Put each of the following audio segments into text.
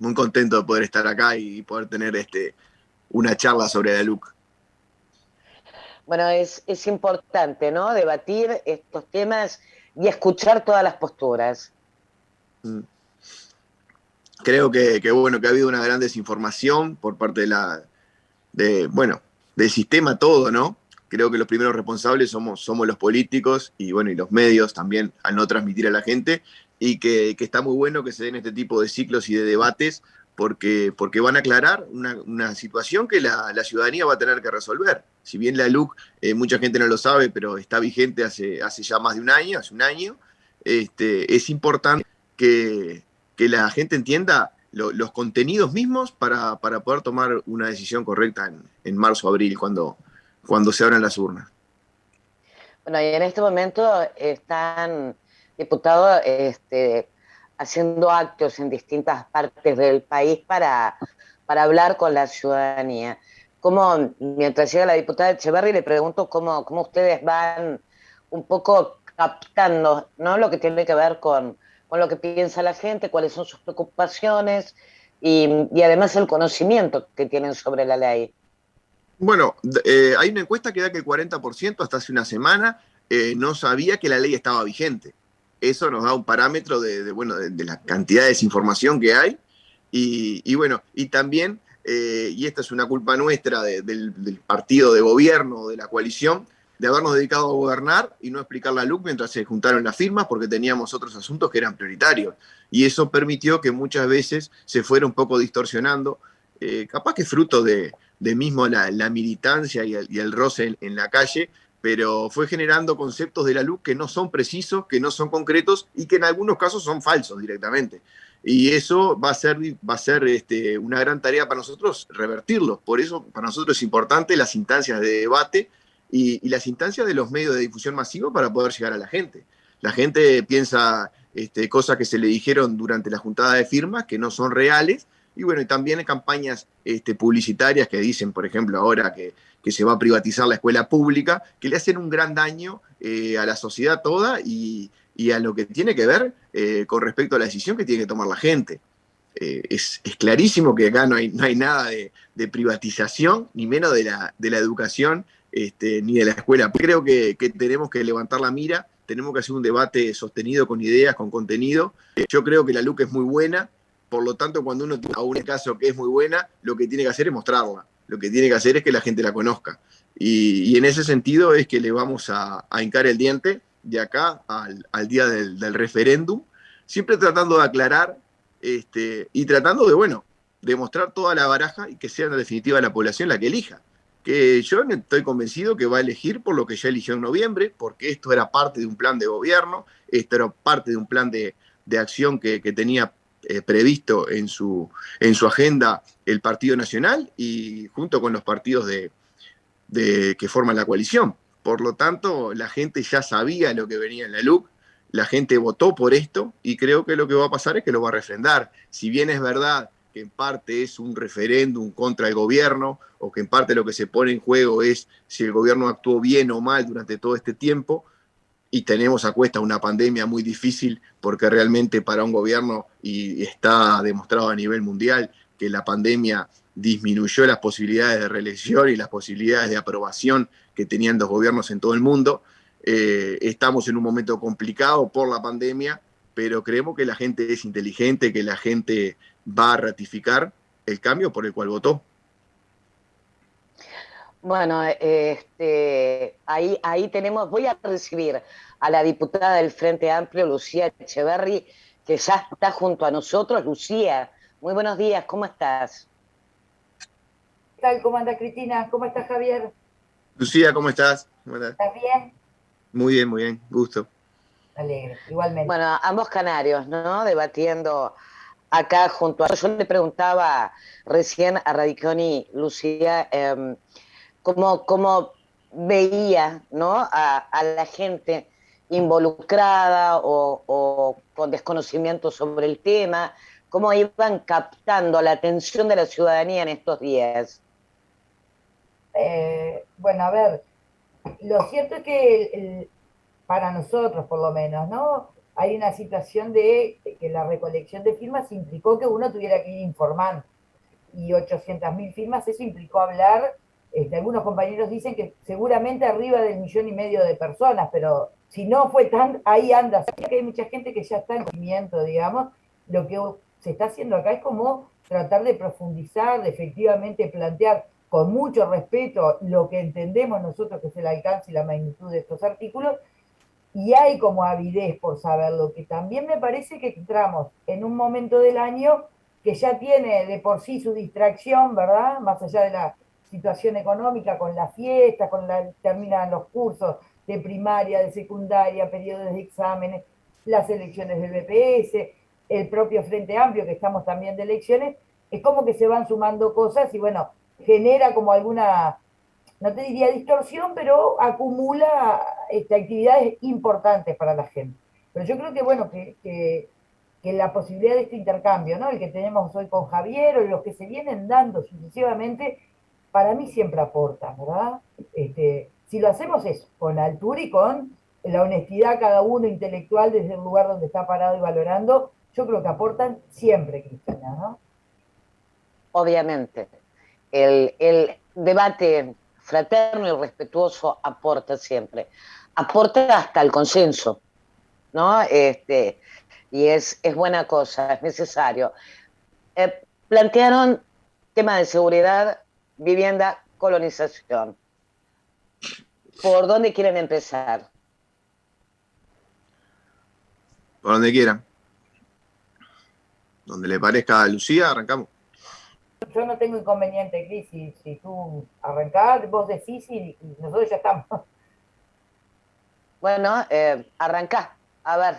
muy contento de poder estar acá y poder tener una charla sobre la LUC. Bueno, es importante, ¿no? Debatir estos temas y escuchar todas las posturas. Creo que bueno, que ha habido una gran desinformación por parte bueno, del sistema todo, ¿no? Creo que los primeros responsables somos los políticos y bueno, y los medios también al no transmitir a la gente, y que está muy bueno que se den este tipo de ciclos y de debates porque van a aclarar una situación que la ciudadanía va a tener que resolver. Si bien la LUC, mucha gente no lo sabe, pero está vigente hace ya más de un año, hace un año, es importante que la gente entienda los contenidos mismos para poder tomar una decisión correcta en marzo, abril, cuando se abran las urnas. Bueno, y en este momento están diputados haciendo actos en distintas partes del país para hablar con la ciudadanía. Como mientras llega la diputada Echeverri, le pregunto cómo ustedes van un poco captando, ¿no? Lo que tiene que ver con lo que piensa la gente, cuáles son sus preocupaciones y además el conocimiento que tienen sobre la ley. Bueno, hay una encuesta que da que el 40% hasta hace una semana no sabía que la ley estaba vigente. Eso nos da un parámetro bueno, de la cantidad de desinformación que hay. Bueno, y también, y esta es una culpa nuestra del partido de gobierno, de la coalición, de habernos dedicado a gobernar y no explicar la LUC mientras se juntaron las firmas porque teníamos otros asuntos que eran prioritarios. Y eso permitió que muchas veces se fuera un poco distorsionando, capaz que fruto de mismo la militancia y el roce en la calle, pero fue generando conceptos de la LUC que no son precisos, que no son concretos y que en algunos casos son falsos directamente. Y eso va a ser una gran tarea para nosotros revertirlo. Por eso para nosotros es importante las instancias de debate y las instancias de los medios de difusión masiva para poder llegar a la gente. La gente piensa cosas que se le dijeron durante la juntada de firmas que no son reales. Y bueno, y también hay campañas publicitarias que dicen, por ejemplo, ahora que se va a privatizar la escuela pública, que le hacen un gran daño a la sociedad toda y a lo que tiene que ver con respecto a la decisión que tiene que tomar la gente. Es clarísimo que acá no hay nada de privatización, ni menos de la educación, ni de la escuela. Creo que tenemos que levantar la mira, tenemos que hacer un debate sostenido con ideas, con contenido. Yo creo que la LUC es muy buena, por lo tanto, cuando uno tiene a un caso que es muy buena, lo que tiene que hacer es mostrarla. Lo que tiene que hacer es que la gente la conozca. Y en ese sentido es que le vamos a hincar el diente de acá al día del referéndum, siempre tratando de aclarar y tratando de, bueno, de mostrar toda la baraja y que sea en definitiva la población la que elija. Que yo estoy convencido que va a elegir por lo que ya eligió en noviembre, porque esto era parte de un plan de gobierno, esto era parte de un plan de acción que tenía previsto en su agenda el Partido Nacional y junto con los partidos que forman la coalición. Por lo tanto, la gente ya sabía lo que venía en la LUC, la gente votó por esto y creo que lo que va a pasar es que lo va a refrendar. Si bien es verdad que en parte es un referéndum contra el gobierno o que en parte lo que se pone en juego es si el gobierno actuó bien o mal durante todo este tiempo, y tenemos a cuesta una pandemia muy difícil porque realmente para un gobierno, y está demostrado a nivel mundial, que la pandemia disminuyó las posibilidades de reelección y las posibilidades de aprobación que tenían los gobiernos en todo el mundo. Estamos en un momento complicado por la pandemia, pero creemos que la gente es inteligente, que la gente va a ratificar el cambio por el cual votó. Bueno, ahí tenemos, voy a recibir a la diputada del Frente Amplio, Lucía Echeverri, que ya está junto a nosotros. Lucía, muy buenos días, ¿cómo estás? ¿Qué tal? ¿Cómo anda Cristina? ¿Cómo está Javier? Lucía, ¿cómo estás? ¿Cómo estás? ¿Estás bien? Muy bien, gusto. Alegre, igualmente. Bueno, ambos canarios, ¿no? Debatiendo acá junto a... Yo le preguntaba recién a Radiconi, Lucía, cómo veía, ¿no? A la gente involucrada o con desconocimiento sobre el tema, cómo iban captando la atención de la ciudadanía en estos días. Bueno, a ver, lo cierto es que para nosotros por lo menos, ¿no? hay una situación de que la recolección de firmas implicó que uno tuviera que ir informando. Y 800.000 firmas, eso implicó hablar, algunos compañeros dicen que seguramente arriba del 1,5 millones de personas, pero si no fue tan, ahí anda. Sabía que hay mucha gente que ya está en movimiento, digamos. Lo que se está haciendo acá es como tratar de profundizar, de efectivamente plantear con mucho respeto lo que entendemos nosotros que es el alcance y la magnitud de estos artículos, y hay como avidez por saberlo, que también me parece que entramos en un momento del año que ya tiene de por sí su distracción, ¿verdad? Más allá de la situación económica, con la fiesta, terminan los cursos de primaria, de secundaria, periodos de exámenes, las elecciones del BPS, el propio Frente Amplio, que estamos también de elecciones, es como que se van sumando cosas y bueno, genera como alguna, no te diría distorsión, pero acumula actividades importantes para la gente. Pero yo creo que, bueno, que la posibilidad de este intercambio, ¿no? El que tenemos hoy con Javier, o los que se vienen dando sucesivamente, para mí siempre aportan, ¿verdad? Si lo hacemos eso, con altura y con la honestidad cada uno intelectual desde el lugar donde está parado y valorando, yo creo que aportan siempre, Cristina, ¿no? Obviamente. El debate fraterno y respetuoso aporta siempre. Aporta hasta el consenso, ¿no? Y es buena cosa, es necesario. Plantearon tema de seguridad, vivienda, colonización. ¿Por dónde quieren empezar? Por donde quieran. Donde le parezca a Lucía, arrancamos. Yo no tengo inconveniente, Cris, si tú arrancás, vos decís y nosotros ya estamos. Bueno, arrancá. A ver,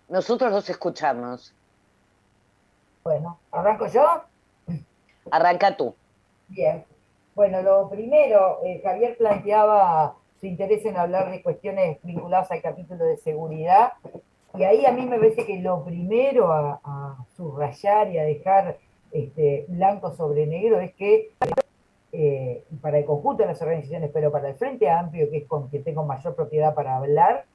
nosotros los escuchamos. Bueno, ¿arranco yo? Arranca tú. Bien. Bueno, lo primero, Javier planteaba su interés en hablar de cuestiones vinculadas al capítulo de seguridad, y ahí a mí me parece que lo primero a subrayar y a dejar blanco sobre negro es que para el conjunto de las organizaciones, pero para el Frente Amplio, que es con quien tengo mayor propiedad para hablar,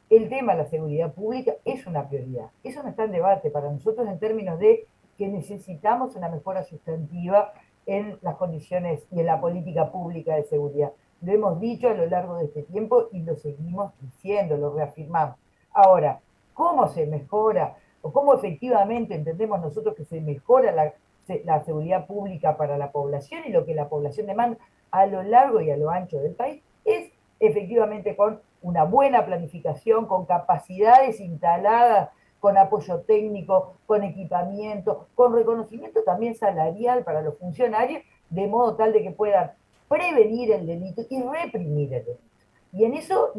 el tema de la seguridad pública es una prioridad. Eso no está en debate para nosotros en términos de que necesitamos una mejora sustantiva en las condiciones y en la política pública de seguridad. Lo hemos dicho a lo largo de este tiempo y lo seguimos diciendo, lo reafirmamos. Ahora, ¿cómo se mejora o cómo efectivamente entendemos nosotros que se mejora la seguridad pública para la población y lo que la población demanda a lo largo y a lo ancho del país? Es efectivamente con una buena planificación, con capacidades instaladas, con apoyo técnico, con equipamiento, con reconocimiento también salarial para los funcionarios, de modo tal de que puedan prevenir el delito y reprimir el delito. Y en eso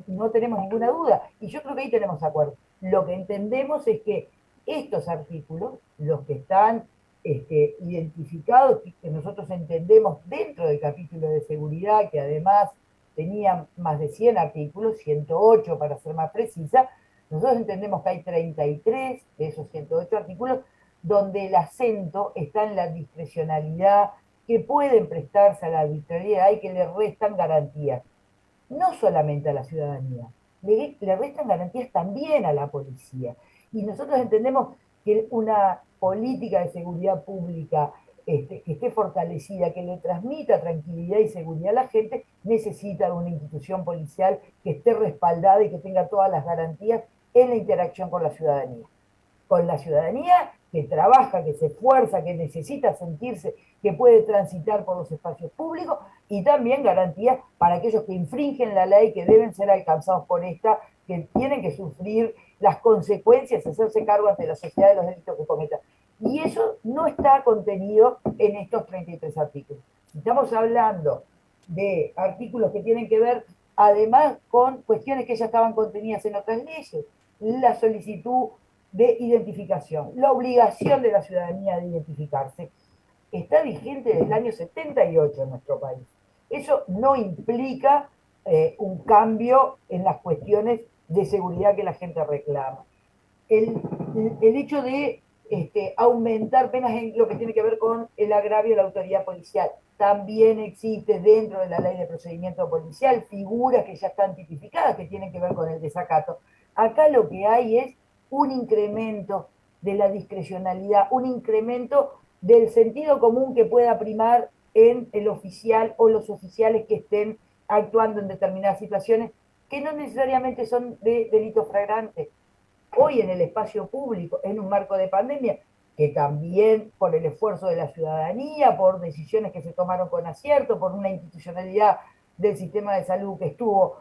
no tenemos ninguna duda. Y yo creo que ahí tenemos acuerdo. Lo que entendemos es que estos artículos, los que están identificados, que nosotros entendemos dentro del capítulo de seguridad, que además tenía más de 100 artículos, 108 para ser más precisa, nosotros entendemos que hay 33 de esos 108 artículos donde el acento está en la discrecionalidad, que pueden prestarse a la arbitrariedad y que le restan garantías, no solamente a la ciudadanía, le restan garantías también a la policía. Y nosotros entendemos que una política de seguridad pública que esté fortalecida, que le transmita tranquilidad y seguridad a la gente, necesita de una institución policial que esté respaldada y que tenga todas las garantías en la interacción con la ciudadanía que trabaja, que se esfuerza, que necesita sentirse que puede transitar por los espacios públicos, y también garantías para aquellos que infringen la ley, que deben ser alcanzados por esta, que tienen que sufrir las consecuencias, hacerse cargo ante la sociedad de los delitos que cometan. Y eso no está contenido en estos 33 artículos. Estamos hablando de artículos que tienen que ver además con cuestiones que ya estaban contenidas en otras leyes, la solicitud de identificación, la obligación de la ciudadanía de identificarse, está vigente desde el año 78 en nuestro país. Eso no implica un cambio en las cuestiones de seguridad que la gente reclama. El hecho de aumentar penas en lo que tiene que ver con el agravio de la autoridad policial. También existe dentro de la ley de procedimiento policial figuras que ya están tipificadas que tienen que ver con el desacato. Acá lo que hay es un incremento de la discrecionalidad, un incremento del sentido común que pueda primar en el oficial o los oficiales que estén actuando en determinadas situaciones que no necesariamente son de delitos flagrantes. Hoy en el espacio público, en un marco de pandemia, que también por el esfuerzo de la ciudadanía, por decisiones que se tomaron con acierto, por una institucionalidad del sistema de salud que estuvo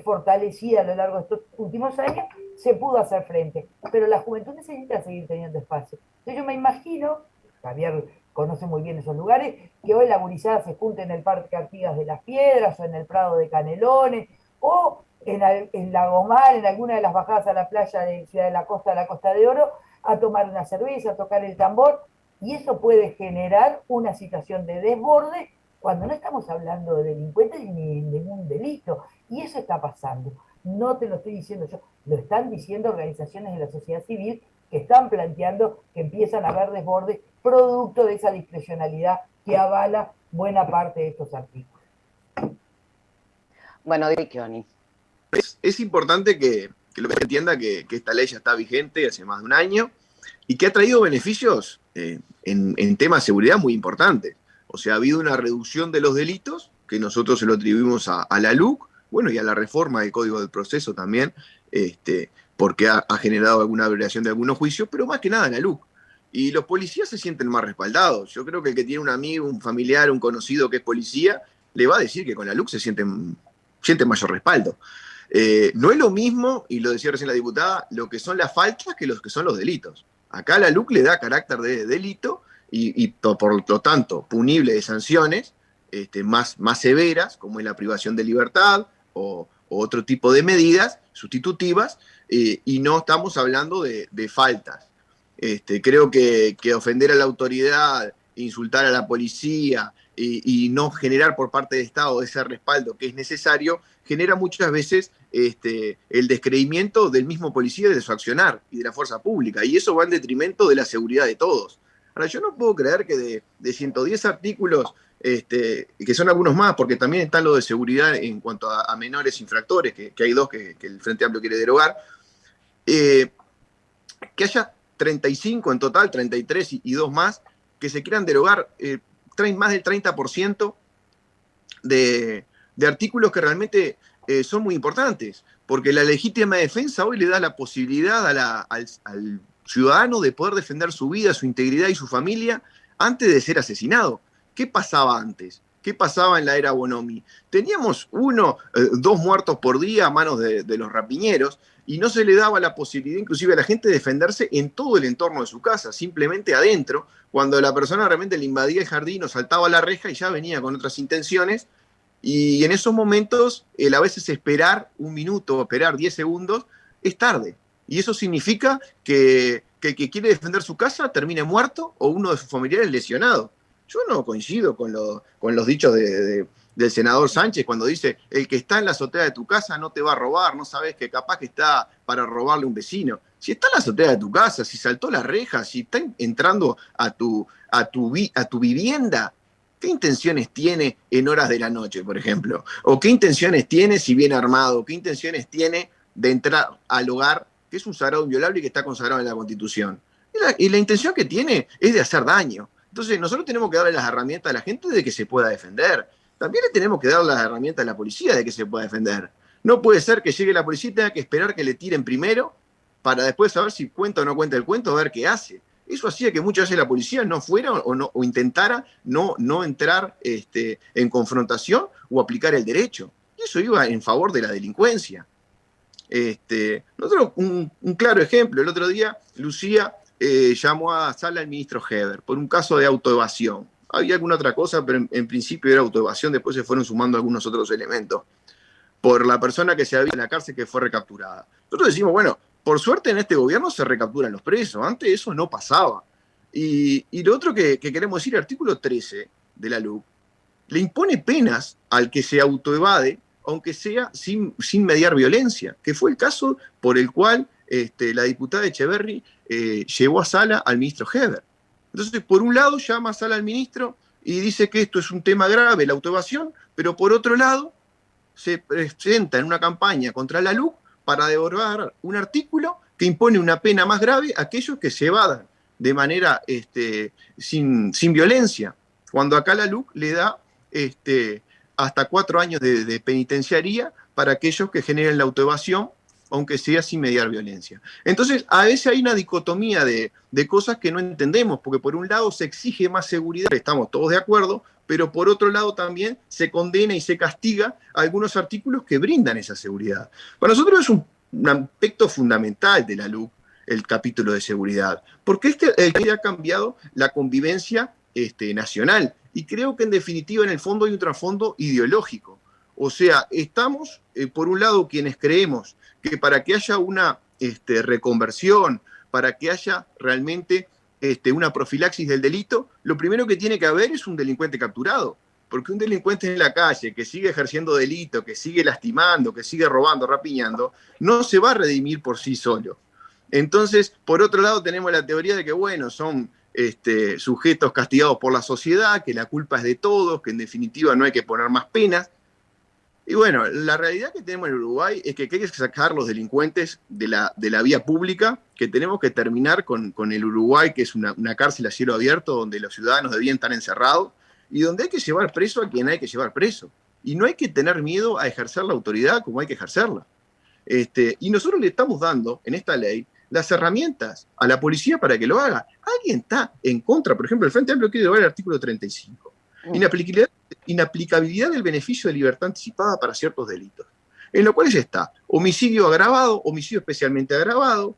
fortalecida a lo largo de estos últimos años, se pudo hacer frente. Pero la juventud necesita seguir teniendo espacio. Entonces yo me imagino, Javier conoce muy bien esos lugares, que hoy la gurizada se junte en el Parque Artigas de las Piedras o en el Prado de Canelones o en Lagomar, en alguna de las bajadas a la playa de Ciudad de la Costa de Oro, a tomar una cerveza, a tocar el tambor, y eso puede generar una situación de desborde cuando no estamos hablando de delincuentes ni de ningún delito. Y eso está pasando. No te lo estoy diciendo yo, lo están diciendo organizaciones de la sociedad civil que están planteando que empiezan a haber desbordes producto de esa discrecionalidad que avala buena parte de estos artículos. Bueno, Dicchioni. Es importante que lo que se entienda que esta ley ya está vigente hace más de un año y que ha traído beneficios en temas de seguridad muy importantes. O sea, ha habido una reducción de los delitos, que nosotros se lo atribuimos a la LUC, bueno, y a la reforma del Código del Proceso también, porque ha generado alguna abreviación de algunos juicios, pero más que nada a la LUC. Y los policías se sienten más respaldados. Yo creo que el que tiene un amigo, un familiar, un conocido que es policía, le va a decir que con la LUC se siente mayor respaldo. No es lo mismo, y lo decía recién la diputada, lo que son las faltas que los que son los delitos. Acá la LUC le da carácter de delito y por lo tanto punible de sanciones más severas, como es la privación de libertad o otro tipo de medidas sustitutivas, y no estamos hablando de faltas. Creo que ofender a la autoridad, insultar a la policía y no generar por parte del Estado ese respaldo que es necesario, genera muchas veces el descreimiento del mismo policía y de su accionar y de la fuerza pública, y eso va en detrimento de la seguridad de todos. Ahora, yo no puedo creer que de 110 artículos, que son algunos más, porque también están los de seguridad en cuanto a menores infractores, que hay dos que el Frente Amplio quiere derogar, que haya 35 en total, 33 y dos más, que se quieran derogar, traen más del 30% de artículos que realmente son muy importantes, porque la legítima defensa hoy le da la posibilidad al ciudadano de poder defender su vida, su integridad y su familia antes de ser asesinado. ¿Qué pasaba antes? ¿Qué pasaba en la era Bonomi? Teníamos dos muertos por día a manos de los rapiñeros y no se le daba la posibilidad inclusive a la gente de defenderse en todo el entorno de su casa, simplemente adentro, cuando la persona realmente le invadía el jardín o saltaba la reja y ya venía con otras intenciones. Y en esos momentos, a veces esperar un minuto, esperar 10 segundos, es tarde. Y eso significa que el que quiere defender su casa termine muerto o uno de sus familiares lesionado. Yo no coincido con los dichos del senador Sánchez cuando dice: el que está en la azotea de tu casa no te va a robar, no sabes que capaz que está para robarle a un vecino. Si está en la azotea de tu casa, si saltó la reja, si está entrando a tu vivienda, ¿qué intenciones tiene en horas de la noche, por ejemplo? ¿O qué intenciones tiene si viene armado? ¿Qué intenciones tiene de entrar al hogar, que es un sagrado inviolable y que está consagrado en la Constitución? Y la intención que tiene es de hacer daño. Entonces, nosotros tenemos que darle las herramientas a la gente de que se pueda defender. También le tenemos que dar las herramientas a la policía de que se pueda defender. No puede ser que llegue la policía y tenga que esperar que le tiren primero para después saber si cuenta o no cuenta el cuento, a ver qué hace. Eso hacía que muchas veces la policía no fuera o intentara no entrar en confrontación o aplicar el derecho. Y eso iba en favor de la delincuencia. Nosotros, un claro ejemplo, el otro día Lucía llamó a sala al ministro Heber por un caso de autoevasión. Había alguna otra cosa, pero en principio era autoevasión, después se fueron sumando algunos otros elementos. Por la persona que se había en la cárcel que fue recapturada. Nosotros decimos, bueno, por suerte en este gobierno se recapturan los presos, antes eso no pasaba. Y lo otro que queremos decir, el artículo 13 de la LUC, le impone penas al que se autoevade, aunque sea sin mediar violencia, que fue el caso por el cual la diputada Echeverri llevó a sala al ministro Heber. Entonces, por un lado, llama a sala al ministro y dice que esto es un tema grave, la autoevasión, pero por otro lado, se presenta en una campaña contra la LUC para derogar un artículo que impone una pena más grave a aquellos que se evadan de manera sin violencia, cuando acá la LUC le da hasta 4 años de penitenciaría para aquellos que generen la autoevasión, aunque sea sin mediar violencia. Entonces, a veces hay una dicotomía de cosas que no entendemos, porque por un lado se exige más seguridad, estamos todos de acuerdo, pero por otro lado también se condena y se castiga a algunos artículos que brindan esa seguridad. Para nosotros es un aspecto fundamental de la LUC, el capítulo de seguridad, porque ha cambiado la convivencia nacional, y creo que en definitiva en el fondo hay un trasfondo ideológico. O sea, estamos, por un lado, quienes creemos que para que haya una reconversión, para que haya realmente una profilaxis del delito, lo primero que tiene que haber es un delincuente capturado. Porque un delincuente en la calle que sigue ejerciendo delito, que sigue lastimando, que sigue robando, rapiñando, no se va a redimir por sí solo. Entonces, por otro lado, tenemos la teoría de que, bueno, son sujetos castigados por la sociedad, que la culpa es de todos, que en definitiva no hay que poner más penas. Y bueno, la realidad que tenemos en Uruguay es que hay que sacar los delincuentes de la vía pública, que tenemos que terminar con el Uruguay, que es una cárcel a cielo abierto, donde los ciudadanos debían estar encerrados, y donde hay que llevar preso a quien hay que llevar preso. Y no hay que tener miedo a ejercer la autoridad como hay que ejercerla. Y nosotros le estamos dando, en esta ley, las herramientas a la policía para que lo haga. Alguien está en contra, por ejemplo, el Frente Amplio quiere derogar el artículo 35. Inaplicabilidad del beneficio de libertad anticipada para ciertos delitos, en lo cual ya está homicidio agravado, homicidio especialmente agravado,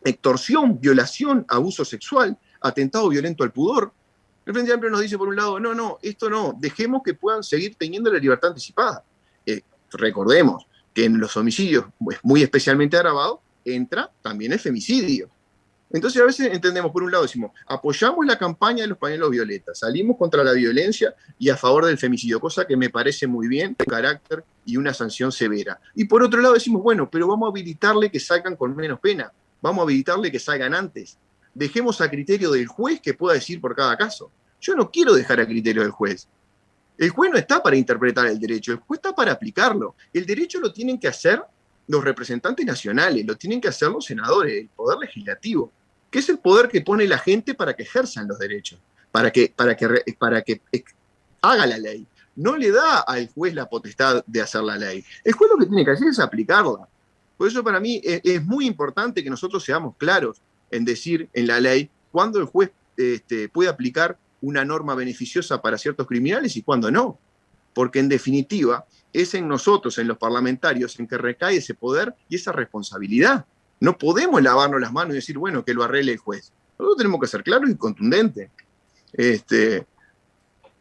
extorsión, violación, abuso sexual, atentado violento al pudor. El Frente Amplio nos dice por un lado, no, esto no, dejemos que puedan seguir teniendo la libertad anticipada. Recordemos que en los homicidios muy especialmente agravados entra también el femicidio. Entonces a veces entendemos, por un lado decimos, apoyamos la campaña de los pañuelos violetas, salimos contra la violencia y a favor del femicidio, cosa que me parece muy bien, de carácter y una sanción severa. Y por otro lado decimos, bueno, pero vamos a habilitarle que salgan con menos pena, vamos a habilitarle que salgan antes. Dejemos a criterio del juez que pueda decir por cada caso. Yo no quiero dejar a criterio del juez. El juez no está para interpretar el derecho, el juez está para aplicarlo. El derecho lo tienen que hacer los representantes nacionales, lo tienen que hacer los senadores, el poder legislativo, que es el poder que pone la gente para que ejerzan los derechos, para que haga la ley. No le da al juez la potestad de hacer la ley. El juez lo que tiene que hacer es aplicarla. Por eso para mí es muy importante que nosotros seamos claros en decir en la ley cuándo el juez puede aplicar una norma beneficiosa para ciertos criminales y cuándo no. Porque en definitiva es en nosotros, en los parlamentarios, en que recae ese poder y esa responsabilidad. No podemos lavarnos las manos y decir, bueno, que lo arregle el juez. Nosotros tenemos que ser claros y contundentes.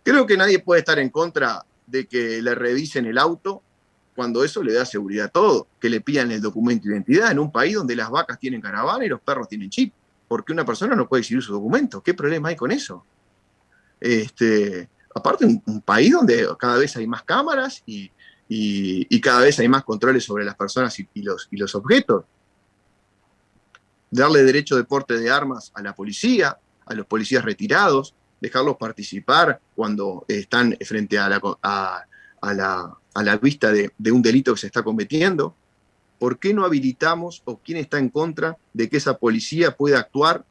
Creo que nadie puede estar en contra de que le revisen el auto cuando eso le da seguridad a todo, que le pidan el documento de identidad en un país donde las vacas tienen caravana y los perros tienen chip, porque una persona no puede exhibir su documento. ¿Qué problema hay con eso? Aparte, un país donde cada vez hay más cámaras y cada vez hay más controles sobre las personas y los objetos. Darle derecho de porte de armas a la policía, a los policías retirados, dejarlos participar cuando están frente a la vista de un delito que se está cometiendo. ¿Por qué no habilitamos o quién está en contra de que esa policía pueda actuar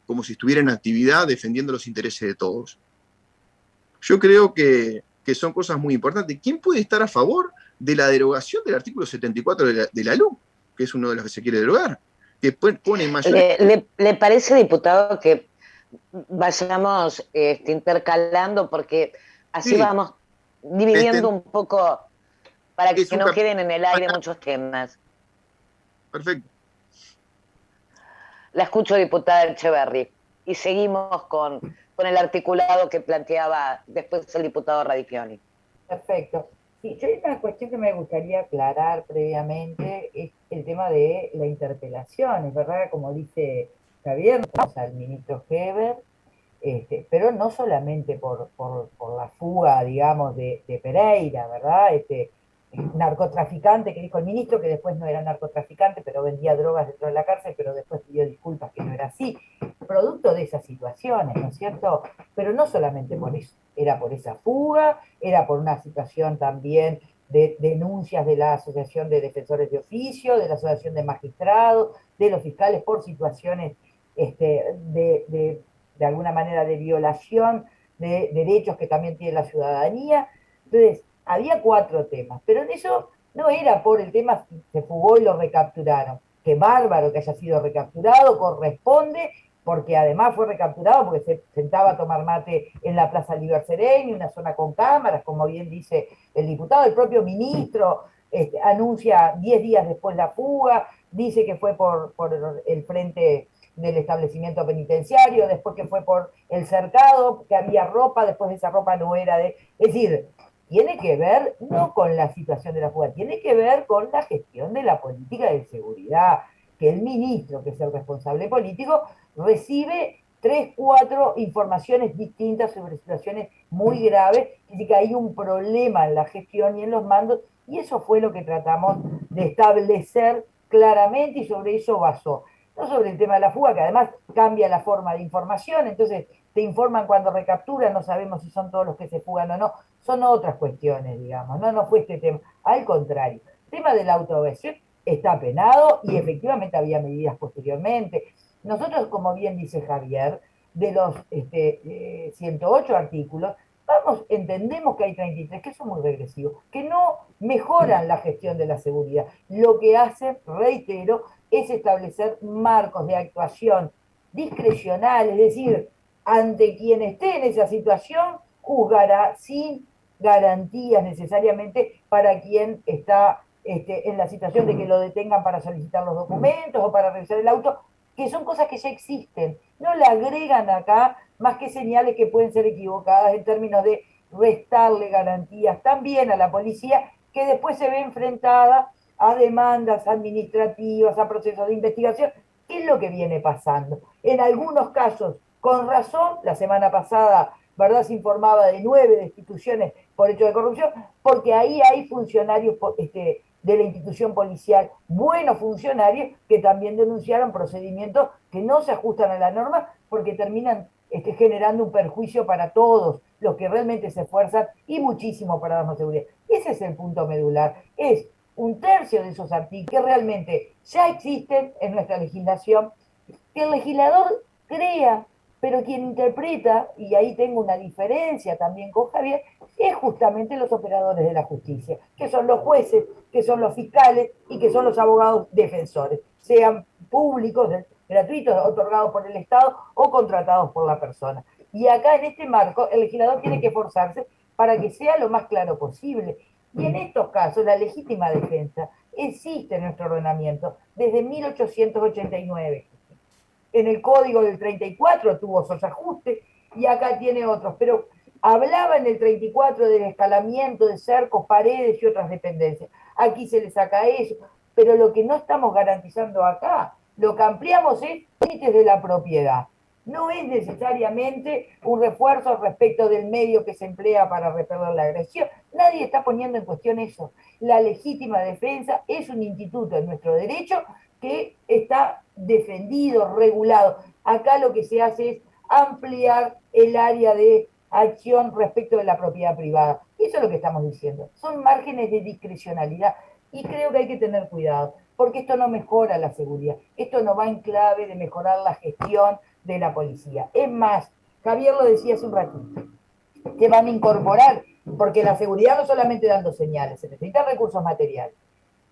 como si estuviera en actividad defendiendo los intereses de todos? Yo creo que son cosas muy importantes. ¿Quién puede estar a favor de la derogación del artículo 74 de la LUC, que es uno de los que se quiere derogar? Que pone mayor... ¿Le parece, diputado, que vayamos intercalando, porque así vamos dividiendo un poco para que no queden en el aire muchos temas? Perfecto. La escucho, diputada Echeverri, y seguimos con el articulado que planteaba después el diputado Radichioni. Perfecto. Sí, yo hay una cuestión que me gustaría aclarar previamente, es el tema de la interpelación, es verdad, como dice Javier, al ministro Heber, pero no solamente por la fuga, digamos, de Pereira, ¿verdad? Narcotraficante, que dijo el ministro que después no era narcotraficante, pero vendía drogas dentro de la cárcel, pero después pidió disculpas que no era así, producto de esas situaciones, ¿no es cierto? Pero no solamente por eso, era por esa fuga, era por una situación también de denuncias de la Asociación de Defensores de Oficio, de la Asociación de Magistrados, de los fiscales por situaciones de alguna manera de violación de derechos que también tiene la ciudadanía. Entonces, había 4 temas, pero en eso no era por el tema se fugó y lo recapturaron. Que bárbaro que haya sido recapturado, corresponde, porque además fue recapturado porque se sentaba a tomar mate en la Plaza Liber Seregni, una zona con cámaras, como bien dice el diputado, el propio ministro anuncia 10 días después la fuga, dice que fue por el frente del establecimiento penitenciario, después que fue por el cercado, que había ropa, después esa ropa no era de... Es decir, tiene que ver no con la situación de la fuga, tiene que ver con la gestión de la política de seguridad, que el ministro, que es el responsable político, recibe 3, 4 informaciones distintas sobre situaciones muy graves, y que hay un problema en la gestión y en los mandos, y eso fue lo que tratamos de establecer claramente y sobre eso basó. No sobre el tema de la fuga, que además cambia la forma de información, entonces te informan cuando recapturan, no sabemos si son todos los que se fugan o no, son otras cuestiones, digamos, no fue este tema. Al contrario, el tema de la autoversión está penado y efectivamente había medidas posteriormente. Nosotros, como bien dice Javier, de los 108 artículos, entendemos que hay 33 que son muy regresivos, que no mejoran la gestión de la seguridad. Lo que hacen, reitero, es establecer marcos de actuación discrecional, es decir, ante quien esté en esa situación, juzgará sin garantías necesariamente para quien está en la situación de que lo detengan para solicitar los documentos o para revisar el auto, que son cosas que ya existen. No le agregan acá más que señales que pueden ser equivocadas en términos de restarle garantías también a la policía, que después se ve enfrentada a demandas administrativas, a procesos de investigación. ¿Qué es lo que viene pasando? En algunos casos, con razón, la semana pasada, ¿verdad?, se informaba de 9 destituciones por hecho de corrupción, porque ahí hay funcionarios de la institución policial, buenos funcionarios, que también denunciaron procedimientos que no se ajustan a la norma porque terminan generando un perjuicio para todos los que realmente se esfuerzan y muchísimo para darnos seguridad. Ese es el punto medular. Es 1/3 de esos artículos que realmente ya existen en nuestra legislación, que el legislador crea, pero quien interpreta, y ahí tengo una diferencia también con Javier, es justamente los operadores de la justicia, que son los jueces, que son los fiscales y que son los abogados defensores, sean públicos, gratuitos, otorgados por el Estado o contratados por la persona. Y acá en este marco el legislador tiene que esforzarse para que sea lo más claro posible. Y en estos casos la legítima defensa existe en nuestro ordenamiento desde 1889. En el Código del 34 tuvo sus ajustes y acá tiene otros, pero hablaba en el 34 del escalamiento de cercos, paredes y otras dependencias. Aquí se le saca eso, pero lo que no estamos garantizando acá, lo que ampliamos es límites de la propiedad. No es necesariamente un refuerzo respecto del medio que se emplea para repeler la agresión. Nadie está poniendo en cuestión eso. La legítima defensa es un instituto en nuestro derecho que está defendido, regulado. Acá lo que se hace es ampliar el área de acción respecto de la propiedad privada. Eso es lo que estamos diciendo. Son márgenes de discrecionalidad y creo que hay que tener cuidado, porque esto no mejora la seguridad, esto no va en clave de mejorar la gestión de la policía. Es más, Javier lo decía hace un ratito, que van a incorporar, porque la seguridad no solamente dando señales, se necesitan recursos materiales.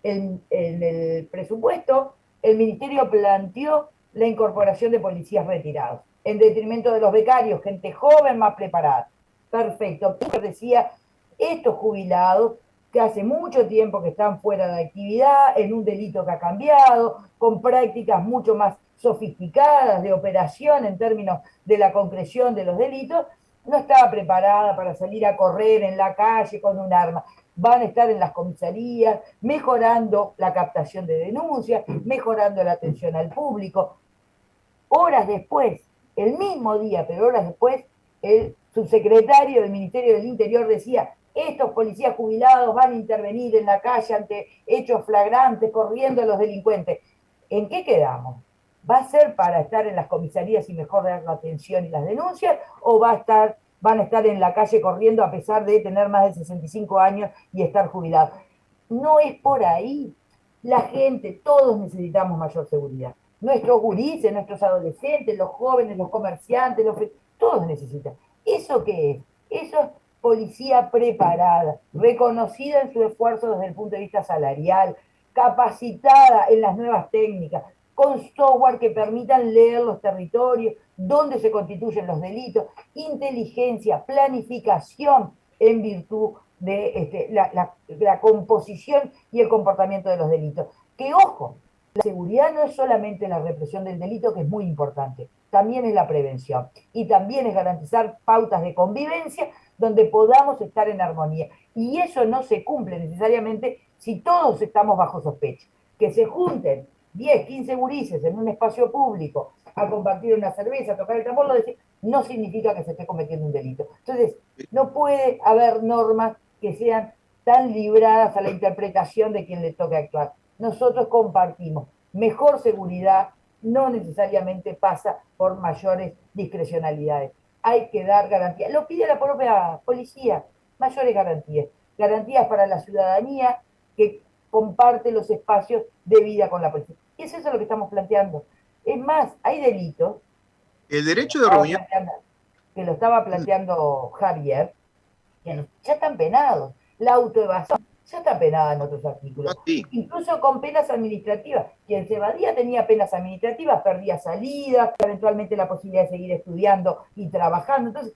En el presupuesto, el ministerio planteó la incorporación de policías retirados, en detrimento de los becarios, gente joven más preparada. Perfecto. Decía, estos jubilados que hace mucho tiempo que están fuera de actividad, en un delito que ha cambiado, con prácticas mucho más sofisticadas de operación en términos de la concreción de los delitos, no estaba preparada para salir a correr en la calle con un arma. Van a estar en las comisarías, mejorando la captación de denuncias, mejorando la atención al público. Horas después, el mismo día, pero horas después, el subsecretario del Ministerio del Interior decía: estos policías jubilados van a intervenir en la calle ante hechos flagrantes, corriendo a los delincuentes. ¿En qué quedamos? ¿Va a ser para estar en las comisarías y mejorar la atención y las denuncias? ¿O va van a estar en la calle corriendo a pesar de tener más de 65 años y estar jubilados. No es por ahí. La gente, todos necesitamos mayor seguridad. Nuestros gurises, nuestros adolescentes, los jóvenes, los comerciantes, todos necesitan. ¿Eso qué es? Eso es policía preparada, reconocida en su esfuerzo desde el punto de vista salarial, capacitada en las nuevas técnicas, con software que permitan leer los territorios, dónde se constituyen los delitos, inteligencia, planificación en virtud de la composición y el comportamiento de los delitos. Que ojo, la seguridad no es solamente la represión del delito, que es muy importante, también es la prevención y también es garantizar pautas de convivencia donde podamos estar en armonía. Y eso no se cumple necesariamente si todos estamos bajo sospecha. Que se junten 10, 15 gurises en un espacio público a compartir una cerveza, a tocar el tambor, no significa que se esté cometiendo un delito. Entonces, no puede haber normas que sean tan libradas a la interpretación de quien le toque actuar. Nosotros compartimos mejor seguridad, no necesariamente pasa por mayores discrecionalidades. Hay que dar garantías. Lo pide la propia policía, mayores garantías. Garantías para la ciudadanía que comparte los espacios de vida con la policía. Y es eso lo que estamos planteando. Es más, hay delitos. El derecho de reunión. Que lo estaba planteando Javier, que ya están penados. La autoevasión ya está penada en otros artículos. Sí. Incluso con penas administrativas. Quien se evadía tenía penas administrativas, perdía salidas, eventualmente la posibilidad de seguir estudiando y trabajando. Entonces,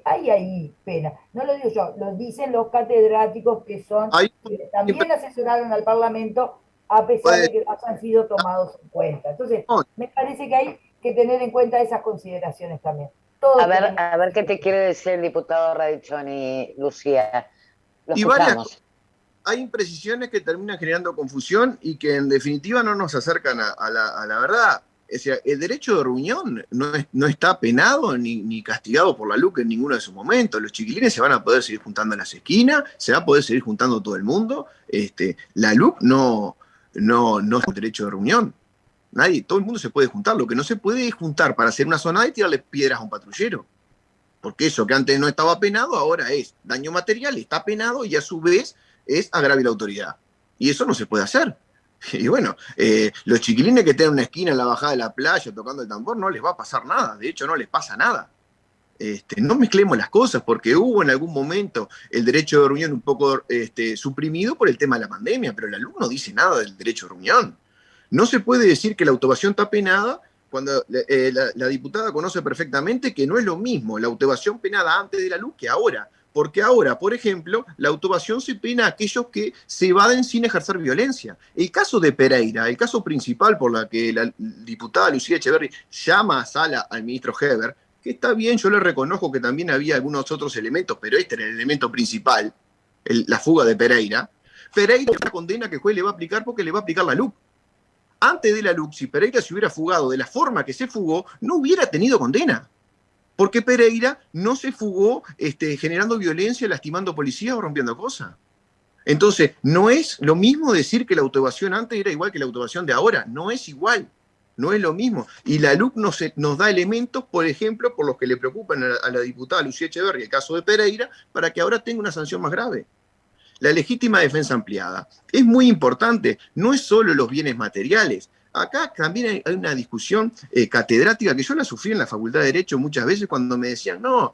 hay ahí pena. No lo digo yo, lo dicen los catedráticos que son, que también asesoraron al Parlamento, a pesar de que no han sido tomados en cuenta. Entonces, me parece que hay que tener en cuenta esas consideraciones también. A ver qué te quiere decir el diputado Radichoni, Lucía. Lo escuchamos. Hay imprecisiones que terminan generando confusión y que en definitiva no nos acercan a la verdad. O sea, el derecho de reunión no está penado ni castigado por la LUC en ninguno de sus momentos. Los chiquilines se van a poder seguir juntando en las esquinas, se va a poder seguir juntando todo el mundo. La LUC no es el derecho de reunión. Todo el mundo se puede juntar. Lo que no se puede es juntar para hacer una zona y tirarle piedras a un patrullero. Porque eso que antes no estaba penado, ahora es daño material, está penado y a su vez es agravio a la autoridad. Y eso no se puede hacer. Y bueno, los chiquilines que estén en una esquina en la bajada de la playa tocando el tambor no les va a pasar nada. De hecho, no les pasa nada. No mezclemos las cosas, porque hubo en algún momento el derecho de reunión un poco suprimido por el tema de la pandemia, pero el alumno no dice nada del derecho de reunión. No se puede decir que la autoevasión está penada cuando la diputada conoce perfectamente que no es lo mismo la autoevasión penada antes de la LUC que ahora. Porque ahora, por ejemplo, la autoevasión se pena a aquellos que se evaden sin ejercer violencia. El caso de Pereira, el caso principal por la que la diputada Lucía Echeverri llama a sala al ministro Heber, que está bien, yo le reconozco que también había algunos otros elementos, pero este era el elemento principal, la fuga de Pereira. Pereira es una condena que el juez le va a aplicar porque le va a aplicar la LUC. Antes de la LUC, si Pereira se hubiera fugado de la forma que se fugó, no hubiera tenido condena. Porque Pereira no se fugó generando violencia, lastimando policías o rompiendo cosas. Entonces, no es lo mismo decir que la autoevasión antes era igual que la autoevasión de ahora. No es igual, no es lo mismo. Y la LUC nos da elementos, por ejemplo, por los que le preocupan a la diputada Lucía Echeverri, el caso de Pereira, para que ahora tenga una sanción más grave. La legítima defensa ampliada es muy importante, no es solo los bienes materiales. Acá también hay una discusión catedrática que yo la sufrí en la Facultad de Derecho muchas veces cuando me decían, no,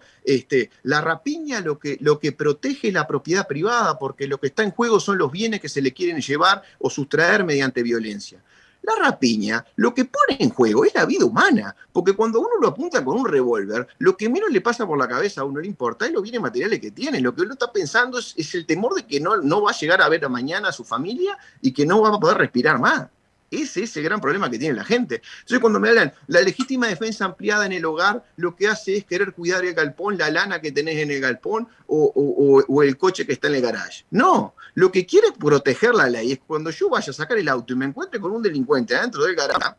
la rapiña lo que protege es la propiedad privada porque lo que está en juego son los bienes que se le quieren llevar o sustraer mediante violencia. La rapiña lo que pone en juego es la vida humana, porque cuando uno lo apunta con un revólver, lo que menos le pasa por la cabeza a uno le importa es los bienes materiales que tiene. Lo que uno está pensando es el temor de que no va a llegar a ver mañana a su familia y que no va a poder respirar más. Ese es el gran problema que tiene la gente. Entonces, cuando me hablan, la legítima defensa ampliada en el hogar, lo que hace es querer cuidar el galpón, la lana que tenés en el galpón o el coche que está en el garage. No, lo que quiere proteger la ley es cuando yo vaya a sacar el auto y me encuentre con un delincuente adentro del garage,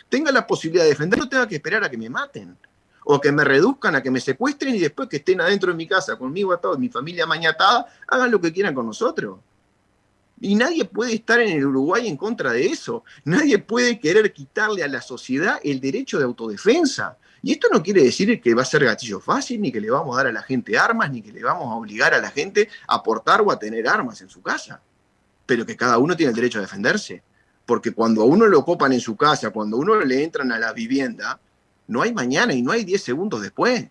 tenga la posibilidad de defender, no tenga que esperar a que me maten o que me reduzcan, a que me secuestren y después que estén adentro de mi casa conmigo atado y mi familia mañatada, hagan lo que quieran con nosotros. Y nadie puede estar en el Uruguay en contra de eso. Nadie puede querer quitarle a la sociedad el derecho de autodefensa. Y esto no quiere decir que va a ser gatillo fácil, ni que le vamos a dar a la gente armas, ni que le vamos a obligar a la gente a portar o a tener armas en su casa, pero que cada uno tiene el derecho a defenderse. Porque cuando a uno lo copan en su casa, cuando a uno le entran a la vivienda, no hay mañana y no hay 10 segundos después.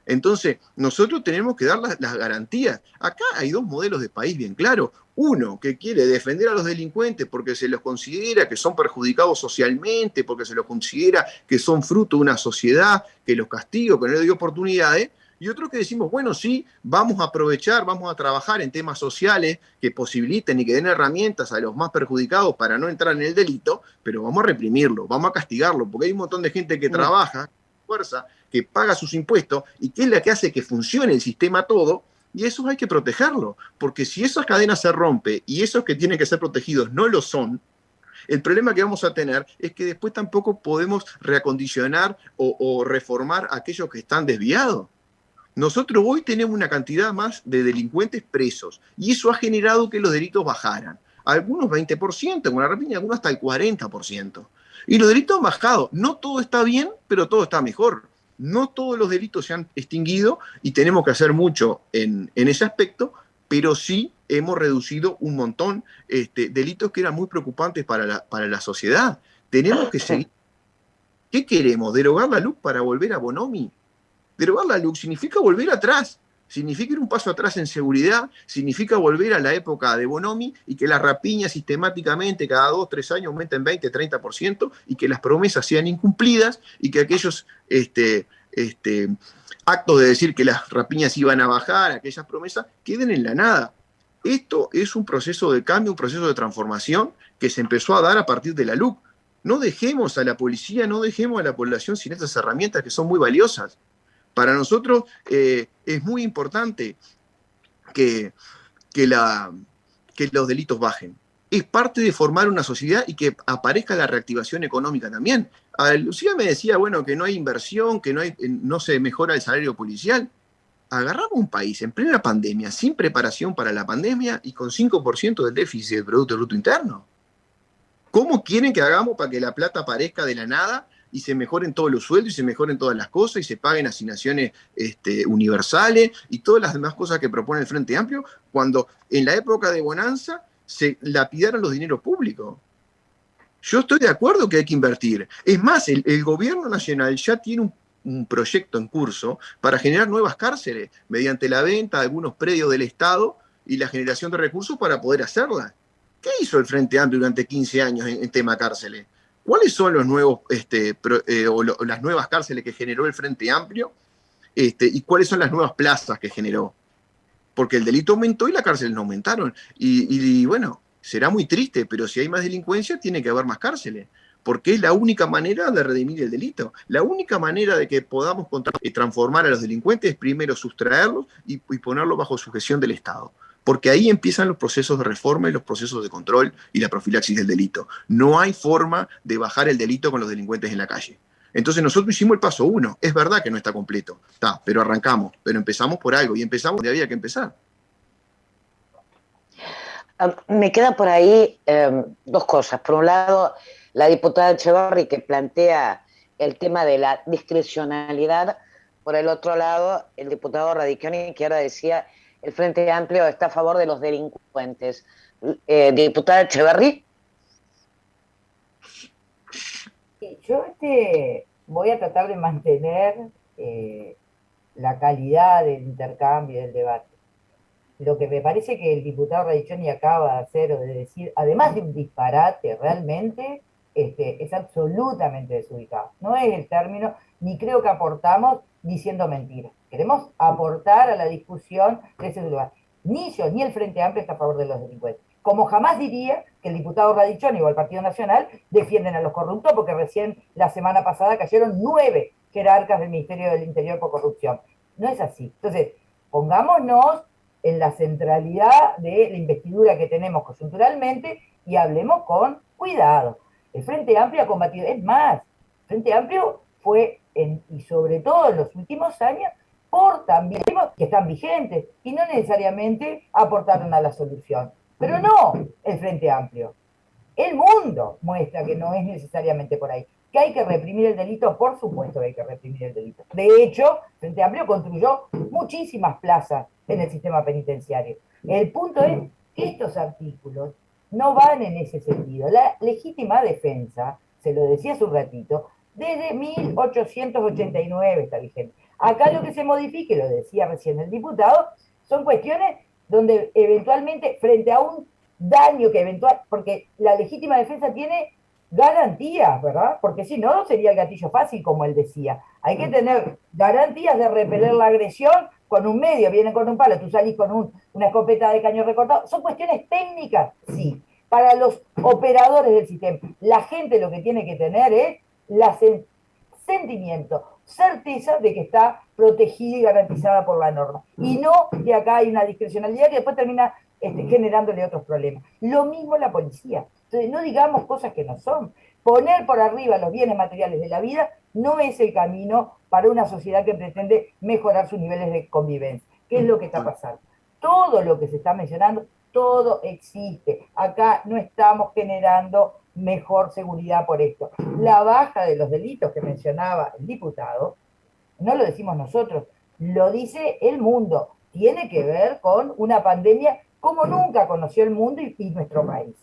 Entonces, nosotros tenemos que dar las garantías. Acá hay dos modelos de país bien claros. Uno que quiere defender a los delincuentes porque se los considera que son perjudicados socialmente, porque se los considera que son fruto de una sociedad que los castiga, que no les dio oportunidades. Y otro que decimos, bueno, sí, vamos a aprovechar, vamos a trabajar en temas sociales que posibiliten y que den herramientas a los más perjudicados para no entrar en el delito, pero vamos a reprimirlo, vamos a castigarlo, porque hay un montón de gente que trabaja, fuerza, que paga sus impuestos y que es la que hace que funcione el sistema todo, y eso hay que protegerlo, porque si esas cadenas se rompen y esos que tienen que ser protegidos no lo son, el problema que vamos a tener es que después tampoco podemos reacondicionar o reformar a aquellos que están desviados. Nosotros hoy tenemos una cantidad más de delincuentes presos y eso ha generado que los delitos bajaran. Algunos 20%, con la rapiña, algunos hasta el 40%. Y los delitos han bajado. No todo está bien, pero todo está mejor. No todos los delitos se han extinguido y tenemos que hacer mucho en ese aspecto, pero sí hemos reducido un montón delitos que eran muy preocupantes para la sociedad. Tenemos que seguir. ¿Qué queremos? ¿Derogar la LUC para volver a Bonomi? Derogar la LUC significa volver atrás, significa ir un paso atrás en seguridad, significa volver a la época de Bonomi y que las rapiñas sistemáticamente cada 2 o 3 años aumenten 20, 30% y que las promesas sean incumplidas y que aquellos actos de decir que las rapiñas iban a bajar, aquellas promesas, queden en la nada. Esto es un proceso de cambio, un proceso de transformación que se empezó a dar a partir de la LUC. No dejemos a la policía, no dejemos a la población sin estas herramientas que son muy valiosas. Para nosotros es muy importante que los delitos bajen. Es parte de formar una sociedad y que aparezca la reactivación económica también. Lucía me decía, bueno, que no hay inversión, que no se mejora el salario policial. Agarramos un país en plena pandemia, sin preparación para la pandemia y con 5% del déficit del Producto Bruto Interno. ¿Cómo quieren que hagamos para que la plata aparezca de la nada y se mejoren todos los sueldos y se mejoren todas las cosas y se paguen asignaciones universales y todas las demás cosas que propone el Frente Amplio, cuando en la época de bonanza se lapidaron los dineros públicos? Yo estoy de acuerdo que hay que invertir. Es más, el gobierno nacional ya tiene un proyecto en curso para generar nuevas cárceles mediante la venta de algunos predios del Estado y la generación de recursos para poder hacerlas. ¿Qué hizo el Frente Amplio durante 15 años en tema cárceles? ¿Cuáles son los nuevos, las nuevas cárceles que generó el Frente Amplio? ¿Y cuáles son las nuevas plazas que generó? Porque el delito aumentó y las cárceles no aumentaron. Y bueno, será muy triste, pero si hay más delincuencia, tiene que haber más cárceles. Porque es la única manera de redimir el delito. La única manera de que podamos transformar a los delincuentes es primero sustraerlos y ponerlos bajo sujeción del Estado. Porque ahí empiezan los procesos de reforma y los procesos de control y la profilaxis del delito. No hay forma de bajar el delito con los delincuentes en la calle. Entonces nosotros hicimos el paso 1. Es verdad que no está completo, pero arrancamos, pero empezamos por algo y empezamos donde había que empezar. Me queda por ahí 2 cosas. Por un lado, la diputada Echeverri, que plantea el tema de la discrecionalidad. Por el otro lado, el diputado Radicchioni, que ahora decía el Frente Amplio está a favor de los delincuentes. Diputada Echeverri. Yo voy a tratar de mantener la calidad del intercambio, del debate. Lo que me parece que el diputado Radicchioni acaba de hacer o de decir, además de un disparate realmente, es absolutamente desubicado. No es el término, ni creo que aportamos diciendo mentiras. Queremos aportar a la discusión de ese lugar. Ni yo, ni el Frente Amplio está a favor de los delincuentes. Como jamás diría que el diputado Radicchioni o el Partido Nacional defienden a los corruptos, porque recién la semana pasada cayeron 9 jerarcas del Ministerio del Interior por corrupción. No es así. Entonces, pongámonos en la centralidad de la investidura que tenemos coyunturalmente y hablemos con cuidado. El Frente Amplio ha combatido, es más, el Frente Amplio fue, y sobre todo en los últimos años, por también que están vigentes y no necesariamente aportaron a la solución. Pero no el Frente Amplio. El mundo muestra que no es necesariamente por ahí. ¿Que hay que reprimir el delito? Por supuesto que hay que reprimir el delito. De hecho, Frente Amplio construyó muchísimas plazas en el sistema penitenciario. El punto es que estos artículos no van en ese sentido. La legítima defensa, se lo decía hace un ratito, desde 1889 está vigente. Acá lo que se modifique, lo decía recién el diputado, son cuestiones donde eventualmente, frente a un daño que eventual, porque la legítima defensa tiene garantías, ¿verdad? Porque si no, sería el gatillo fácil, como él decía. Hay que tener garantías de repeler la agresión con un medio, vienen con un palo, tú salís con una escopeta de cañón recortado. Son cuestiones técnicas, sí. Para los operadores del sistema, la gente lo que tiene que tener es sentimiento, certeza de que está protegida y garantizada por la norma. Y no que acá hay una discrecionalidad que después termina generándole otros problemas. Lo mismo la policía. Entonces, no digamos cosas que no son. Poner por arriba los bienes materiales de la vida no es el camino para una sociedad que pretende mejorar sus niveles de convivencia. ¿Qué es lo que está pasando? Todo lo que se está mencionando, todo existe. Acá no estamos generando mejor seguridad por esto. La baja de los delitos que mencionaba el diputado, no lo decimos nosotros, lo dice el mundo. Tiene que ver con una pandemia como nunca conoció el mundo y nuestro país.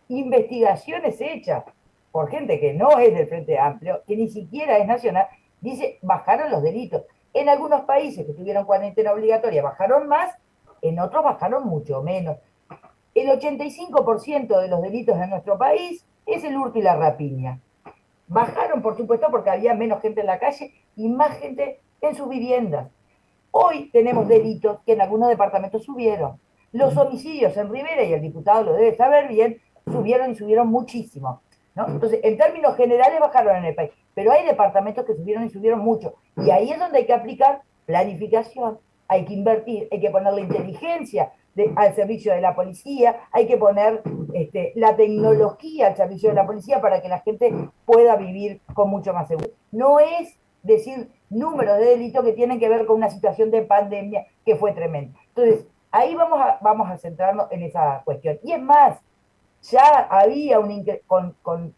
Investigaciones hechas por gente que no es del Frente Amplio, que ni siquiera es nacional, dice, bajaron los delitos. En algunos países que tuvieron cuarentena obligatoria bajaron más, en otros bajaron mucho menos. El 85% de los delitos de nuestro país es el hurto y la rapiña. Bajaron, por supuesto, porque había menos gente en la calle y más gente en sus viviendas. Hoy tenemos delitos que en algunos departamentos subieron. Los homicidios en Rivera, y el diputado lo debe saber bien, subieron y subieron muchísimo, ¿no? Entonces, en términos generales bajaron en el país, pero hay departamentos que subieron y subieron mucho. Y ahí es donde hay que aplicar planificación, hay que invertir, hay que poner la inteligencia al servicio de la policía, hay que poner la tecnología al servicio de la policía para que la gente pueda vivir con mucho más seguridad. No es decir números de delito que tienen que ver con una situación de pandemia que fue tremenda. Entonces, ahí vamos a centrarnos en esa cuestión. Y es más, ya había con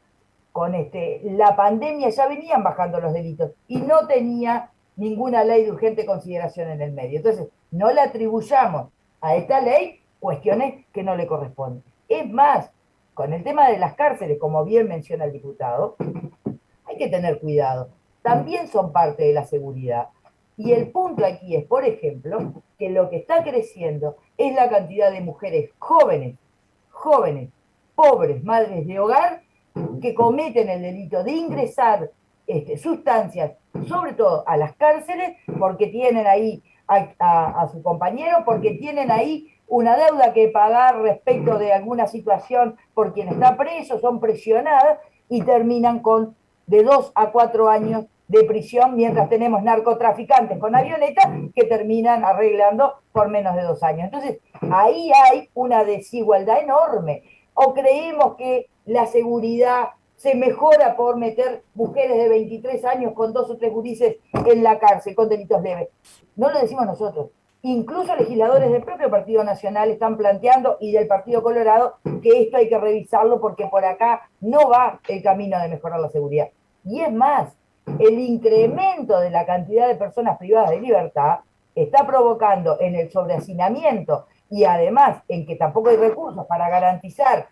la pandemia ya venían bajando los delitos y no tenía ninguna ley de urgente consideración en el medio. Entonces, no le atribuyamos a esta ley cuestiones que no le corresponden. Es más, con el tema de las cárceles, como bien menciona el diputado, hay que tener cuidado. También son parte de la seguridad. Y el punto aquí es, por ejemplo, que lo que está creciendo es la cantidad de mujeres jóvenes, pobres, madres de hogar, que cometen el delito de ingresar sustancias, sobre todo a las cárceles, porque tienen ahí a su compañero, porque tienen ahí una deuda que pagar respecto de alguna situación por quien está preso, son presionadas y terminan con de 2 a 4 años de prisión, mientras tenemos narcotraficantes con avionetas que terminan arreglando por menos de 2 años. Entonces, ahí hay una desigualdad enorme. O creemos que la seguridad se mejora por meter mujeres de 23 años con 2 o 3 gurises en la cárcel con delitos leves. No lo decimos nosotros. Incluso legisladores del propio Partido Nacional están planteando, y del Partido Colorado, que esto hay que revisarlo porque por acá no va el camino de mejorar la seguridad. Y es más, el incremento de la cantidad de personas privadas de libertad está provocando en el sobrehacinamiento y además en que tampoco hay recursos para garantizar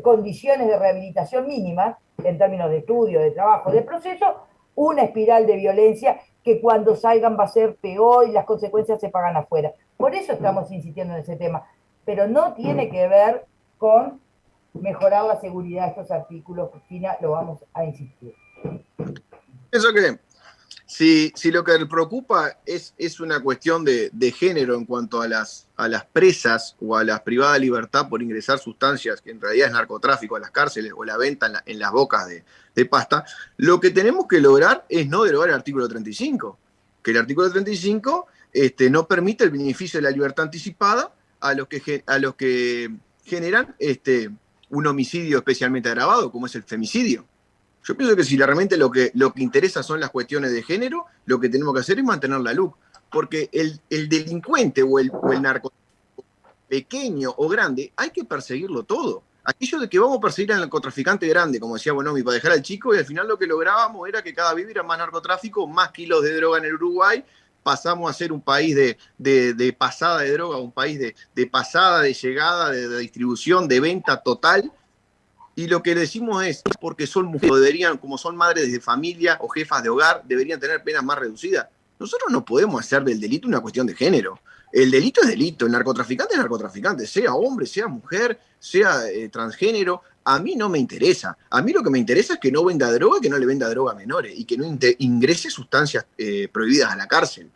condiciones de rehabilitación mínimas en términos de estudio, de trabajo, de proceso, una espiral de violencia que cuando salgan va a ser peor y las consecuencias se pagan afuera. Por eso estamos insistiendo en ese tema, pero no tiene que ver con mejorar la seguridad de estos artículos, Cristina, lo vamos a insistir. Eso que, si lo que le preocupa es una cuestión de género en cuanto a las presas o a las privadas de libertad por ingresar sustancias que en realidad es narcotráfico a las cárceles o la venta en las bocas de pasta, lo que tenemos que lograr es no derogar el artículo 35, que el artículo 35 no permite el beneficio de la libertad anticipada a los que generan un homicidio especialmente agravado, como es el femicidio. Yo pienso que si realmente lo que interesa son las cuestiones de género, lo que tenemos que hacer es mantener la luz. Porque el delincuente o el narcotráfico, pequeño o grande, hay que perseguirlo todo. aquello de que vamos a perseguir al narcotraficante grande, como decía Bonomi, para dejar al chico, y al final lo que lográbamos era que cada vez hubiera más narcotráfico, más kilos de droga en el Uruguay, pasamos a ser un país de pasada de droga, un país de pasada, de llegada, de distribución, de venta total. Y lo que le decimos es, porque son mujeres, deberían, como son madres de familia o jefas de hogar, deberían tener penas más reducidas. Nosotros no podemos hacer del delito una cuestión de género. El delito es delito, el narcotraficante es narcotraficante, sea hombre, sea mujer, sea transgénero. A mí no me interesa. A mí lo que me interesa es que no venda droga y que no le venda droga a menores y que no ingrese sustancias prohibidas a la cárcel.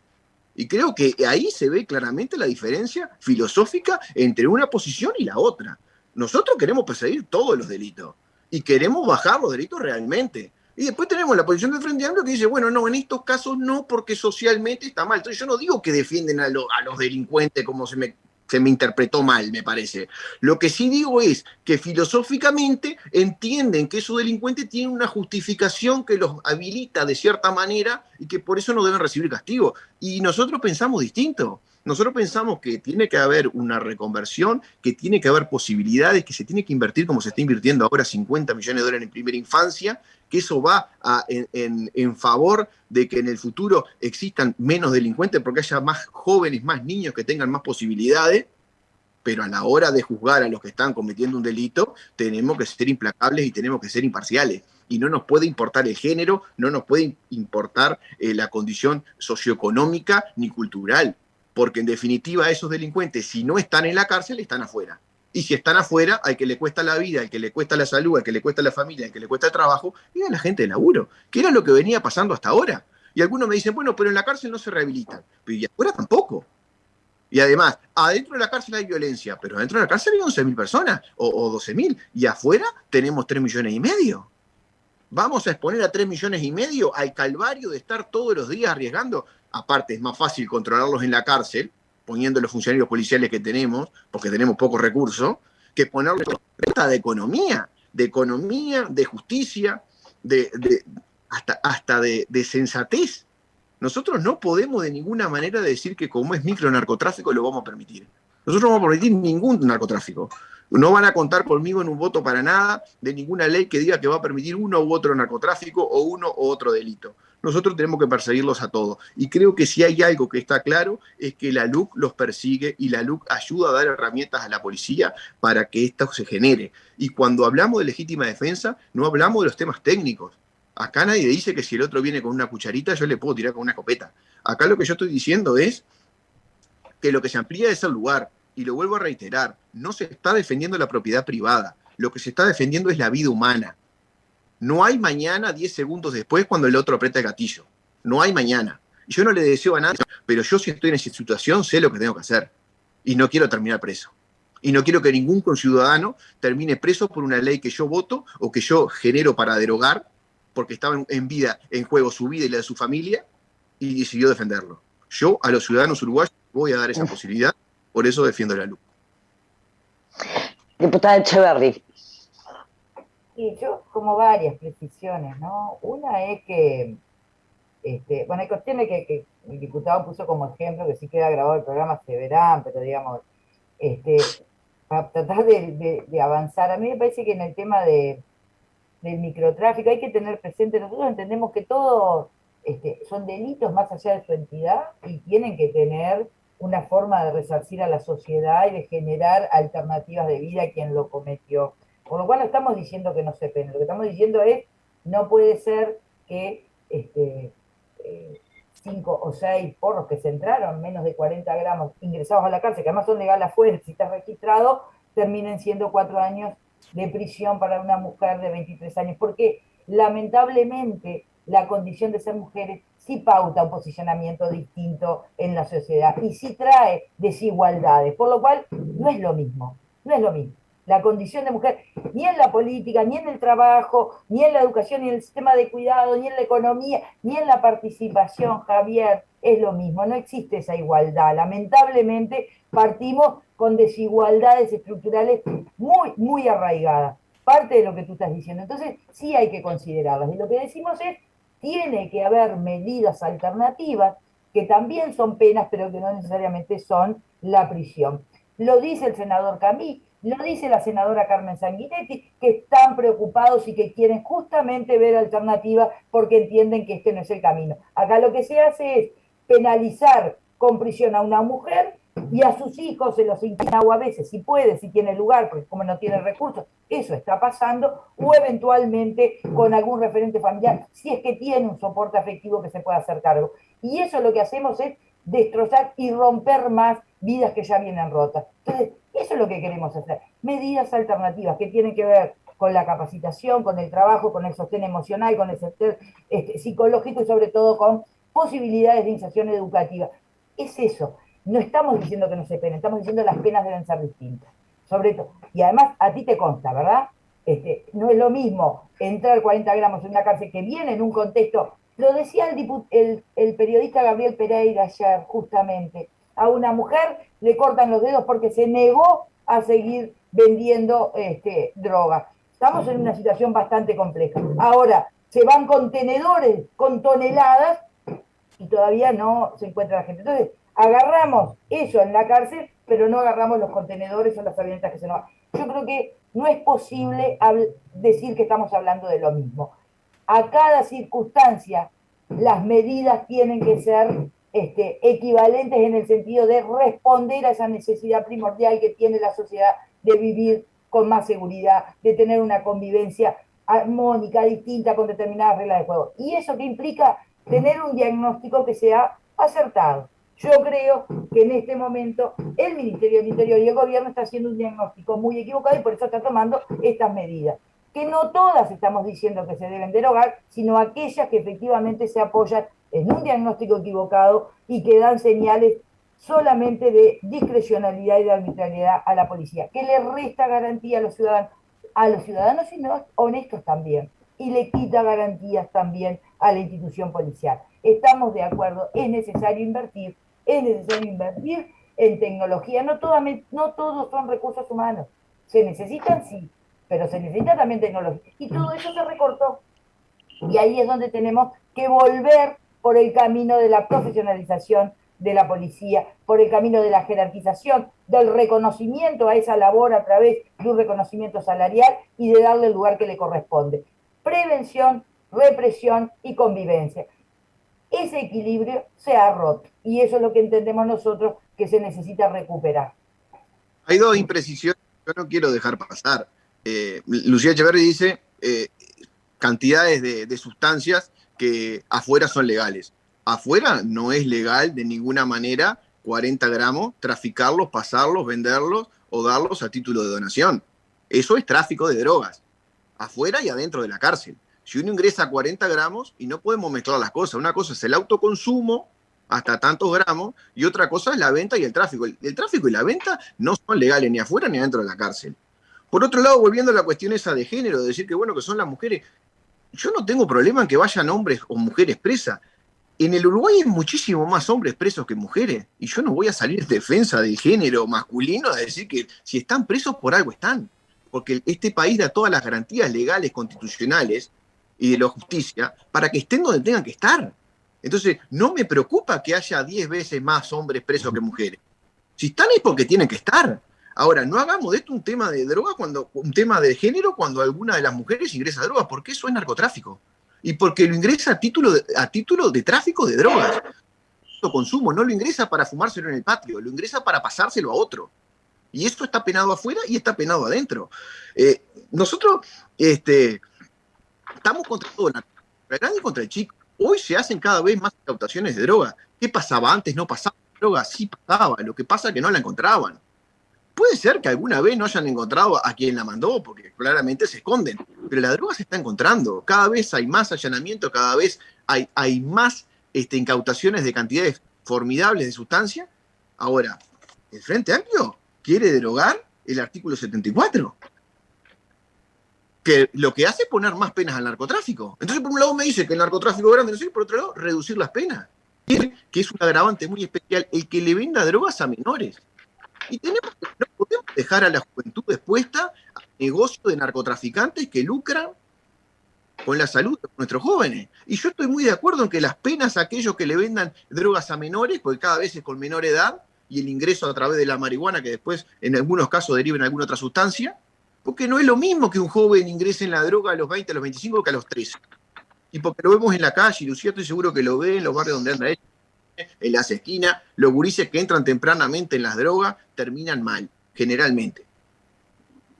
Y creo que ahí se ve claramente la diferencia filosófica entre una posición y la otra. Nosotros queremos perseguir todos los delitos y queremos bajar los delitos realmente. Y después tenemos la posición del Frente Amplio que dice, bueno, no, en estos casos no, porque socialmente está mal. Entonces yo no digo que defienden a los delincuentes como se me interpretó mal, me parece. Lo que sí digo es que filosóficamente entienden que esos delincuentes tienen una justificación que los habilita de cierta manera y que por eso no deben recibir castigo. Y nosotros pensamos distinto. Nosotros pensamos que tiene que haber una reconversión, que tiene que haber posibilidades, que se tiene que invertir como se está invirtiendo ahora 50 millones de dólares en primera infancia, que eso va en favor de que en el futuro existan menos delincuentes porque haya más jóvenes, más niños que tengan más posibilidades, pero a la hora de juzgar a los que están cometiendo un delito, tenemos que ser implacables y tenemos que ser imparciales. Y no nos puede importar el género, no nos puede importar la condición socioeconómica ni cultural, porque en definitiva esos delincuentes, si no están en la cárcel, están afuera. Y si están afuera, al que le cuesta la vida, al que le cuesta la salud, al que le cuesta la familia, al que le cuesta el trabajo, es a la gente de laburo, que era lo que venía pasando hasta ahora. Y algunos me dicen, bueno, pero en la cárcel no se rehabilitan, pero y afuera tampoco. Y además, adentro de la cárcel hay violencia, pero adentro de la cárcel hay 11.000 personas o 12.000, y afuera tenemos 3,5 millones. Vamos a exponer a 3,5 millones al calvario de estar todos los días arriesgando. Aparte, es más fácil controlarlos en la cárcel, poniendo los funcionarios policiales que tenemos, porque tenemos pocos recursos, que ponerlos de economía, de justicia, hasta de sensatez. Nosotros no podemos de ninguna manera decir que como es micronarcotráfico lo vamos a permitir. Nosotros no vamos a permitir ningún narcotráfico. No van a contar conmigo en un voto para nada de ninguna ley que diga que va a permitir uno u otro narcotráfico o uno u otro delito. Nosotros tenemos que perseguirlos a todos. Y creo que si hay algo que está claro es que la LUC los persigue y la LUC ayuda a dar herramientas a la policía para que esto se genere. Y cuando hablamos de legítima defensa, no hablamos de los temas técnicos. Acá nadie dice que si el otro viene con una cucharita, yo le puedo tirar con una escopeta. Acá lo que yo estoy diciendo es que lo que se amplía es el lugar. Y lo vuelvo a reiterar, no se está defendiendo la propiedad privada. Lo que se está defendiendo es la vida humana. No hay mañana 10 segundos después cuando el otro aprieta el gatillo. No hay mañana. Y yo no le deseo a nadie, pero yo si estoy en esa situación sé lo que tengo que hacer. Y no quiero terminar preso. Y no quiero que ningún conciudadano termine preso por una ley que yo voto o que yo genero para derogar, porque estaba en juego su vida y la de su familia, y decidió defenderlo. Yo a los ciudadanos uruguayos voy a dar esa posibilidad, por eso defiendo la luz. Diputada Echeverri. Y yo, como varias precisiones, ¿no? Una es que, bueno, hay cuestiones que el diputado puso como ejemplo, que sí queda grabado el programa, se verán, pero digamos, para tratar de avanzar, a mí me parece que en el tema del microtráfico hay que tener presente, nosotros entendemos que todos son delitos más allá de su entidad y tienen que tener una forma de resarcir a la sociedad y de generar alternativas de vida a quien lo cometió. Por lo cual no estamos diciendo que no se pene, lo que estamos diciendo es, no puede ser que 5 o 6 porros que se entraron, menos de 40 gramos, ingresados a la cárcel, que además son legales afuera, si está registrado, terminen siendo 4 años de prisión para una mujer de 23 años, porque lamentablemente la condición de ser mujeres sí pauta un posicionamiento distinto en la sociedad y sí trae desigualdades, por lo cual no es lo mismo, no es lo mismo. La condición de mujer, ni en la política, ni en el trabajo, ni en la educación, ni en el sistema de cuidado, ni en la economía, ni en la participación, Javier, es lo mismo, no existe esa igualdad. Lamentablemente partimos con desigualdades estructurales muy, muy arraigadas. Parte de lo que tú estás diciendo. Entonces, sí hay que considerarlas. Y lo que decimos es, tiene que haber medidas alternativas que también son penas, pero que no necesariamente son la prisión. Lo dice el senador Camí, Lo dice la senadora Carmen Sanguinetti, que están preocupados y que quieren justamente ver alternativas porque entienden que este no es el camino. Acá lo que se hace es penalizar con prisión a una mujer y a sus hijos se los inclina, o a veces, si puede, si tiene lugar, porque como no tiene recursos, eso está pasando, o eventualmente con algún referente familiar, si es que tiene un soporte afectivo que se pueda hacer cargo. Y eso lo que hacemos es destrozar y romper más vidas que ya vienen rotas. Entonces, eso es lo que queremos hacer. Medidas alternativas que tienen que ver con la capacitación, con el trabajo, con el sostén emocional, con el sostén psicológico y sobre todo con posibilidades de inserción educativa. Es eso. No estamos diciendo que no se penen, estamos diciendo que las penas deben ser distintas. Sobre todo. Y además, a ti te consta, ¿verdad? No es lo mismo entrar 40 gramos en una cárcel que viene en un contexto. Lo decía el periodista Gabriel Pereira ayer, justamente. A una mujer le cortan los dedos porque se negó a seguir vendiendo drogas. Estamos en una situación bastante compleja. Ahora, se van contenedores con toneladas y todavía no se encuentra la gente. Entonces, agarramos eso en la cárcel, pero no agarramos los contenedores o las avionetas que se nos van. Yo creo que no es posible decir que estamos hablando de lo mismo. A cada circunstancia, las medidas tienen que ser equivalentes en el sentido de responder a esa necesidad primordial que tiene la sociedad de vivir con más seguridad, de tener una convivencia armónica, distinta, con determinadas reglas de juego. Y eso que implica tener un diagnóstico que sea acertado. Yo creo que en este momento el Ministerio del Interior y el gobierno está haciendo un diagnóstico muy equivocado y por eso está tomando estas medidas. Que no todas estamos diciendo que se deben derogar, sino aquellas que efectivamente se apoyan en un diagnóstico equivocado y que dan señales solamente de discrecionalidad y de arbitrariedad a la policía, que le resta garantía a los ciudadanos y no honestos también, y le quita garantías también a la institución policial. Estamos de acuerdo, es necesario invertir en tecnología, no todos son recursos humanos, se necesitan sí, pero se necesita también tecnología, y todo eso se recortó, y ahí es donde tenemos que volver por el camino de la profesionalización de la policía, por el camino de la jerarquización, del reconocimiento a esa labor a través de un reconocimiento salarial y de darle el lugar que le corresponde. Prevención, represión y convivencia. Ese equilibrio se ha roto y eso es lo que entendemos nosotros que se necesita recuperar. Hay dos imprecisiones que yo no quiero dejar pasar. Lucía Echeverri dice cantidades de sustancias que afuera son legales. Afuera no es legal de ninguna manera 40 gramos, traficarlos, pasarlos, venderlos o darlos a título de donación. Eso es tráfico de drogas, afuera y adentro de la cárcel. Si uno ingresa 40 gramos, y no podemos mezclar las cosas, una cosa es el autoconsumo hasta tantos gramos y otra cosa es la venta y el tráfico. El tráfico y la venta no son legales ni afuera ni adentro de la cárcel. Por otro lado, volviendo a la cuestión esa de género, de decir que bueno, que son las mujeres, yo no tengo problema en que vayan hombres o mujeres presas. En el Uruguay hay muchísimo más hombres presos que mujeres, y yo no voy a salir en defensa del género masculino a decir que si están presos por algo están, porque este país da todas las garantías legales, constitucionales y de la justicia para que estén donde tengan que estar. Entonces, no me preocupa que haya 10 veces más hombres presos que mujeres. Si están es porque tienen que estar. Ahora, no hagamos de esto un tema de droga, un tema de género cuando alguna de las mujeres ingresa droga, porque eso es narcotráfico. Y porque lo ingresa a título de tráfico de drogas. Consumo, no lo ingresa para fumárselo en el patio, lo ingresa para pasárselo a otro. Y esto está penado afuera y está penado adentro. Nosotros estamos contra todo, el grande y contra el chico. Hoy se hacen cada vez más incautaciones de droga. ¿Qué pasaba antes? No pasaba droga, sí pasaba. Lo que pasa es que no la encontraban. Puede ser que alguna vez no hayan encontrado a quien la mandó, porque claramente se esconden, pero la droga se está encontrando. Cada vez hay más allanamiento, cada vez hay más incautaciones de cantidades formidables de sustancia. Ahora, el Frente Amplio quiere derogar el artículo 74, que lo que hace es poner más penas al narcotráfico. Entonces, por un lado me dice que el narcotráfico es grande, no sé, por otro lado, reducir las penas. Que es un agravante muy especial el que le venda drogas a menores. Y no podemos dejar a la juventud expuesta a negocios de narcotraficantes que lucran con la salud de nuestros jóvenes. Y yo estoy muy de acuerdo en que las penas a aquellos que le vendan drogas a menores, porque cada vez es con menor edad, y el ingreso a través de la marihuana, que después en algunos casos deriva en alguna otra sustancia, porque no es lo mismo que un joven ingrese en la droga a los 20, a los 25 que a los 13. Y porque lo vemos en la calle, y Lucía estoy seguro que lo ve en los barrios donde anda ella, en las esquinas, los gurises que entran tempranamente en las drogas terminan mal, generalmente.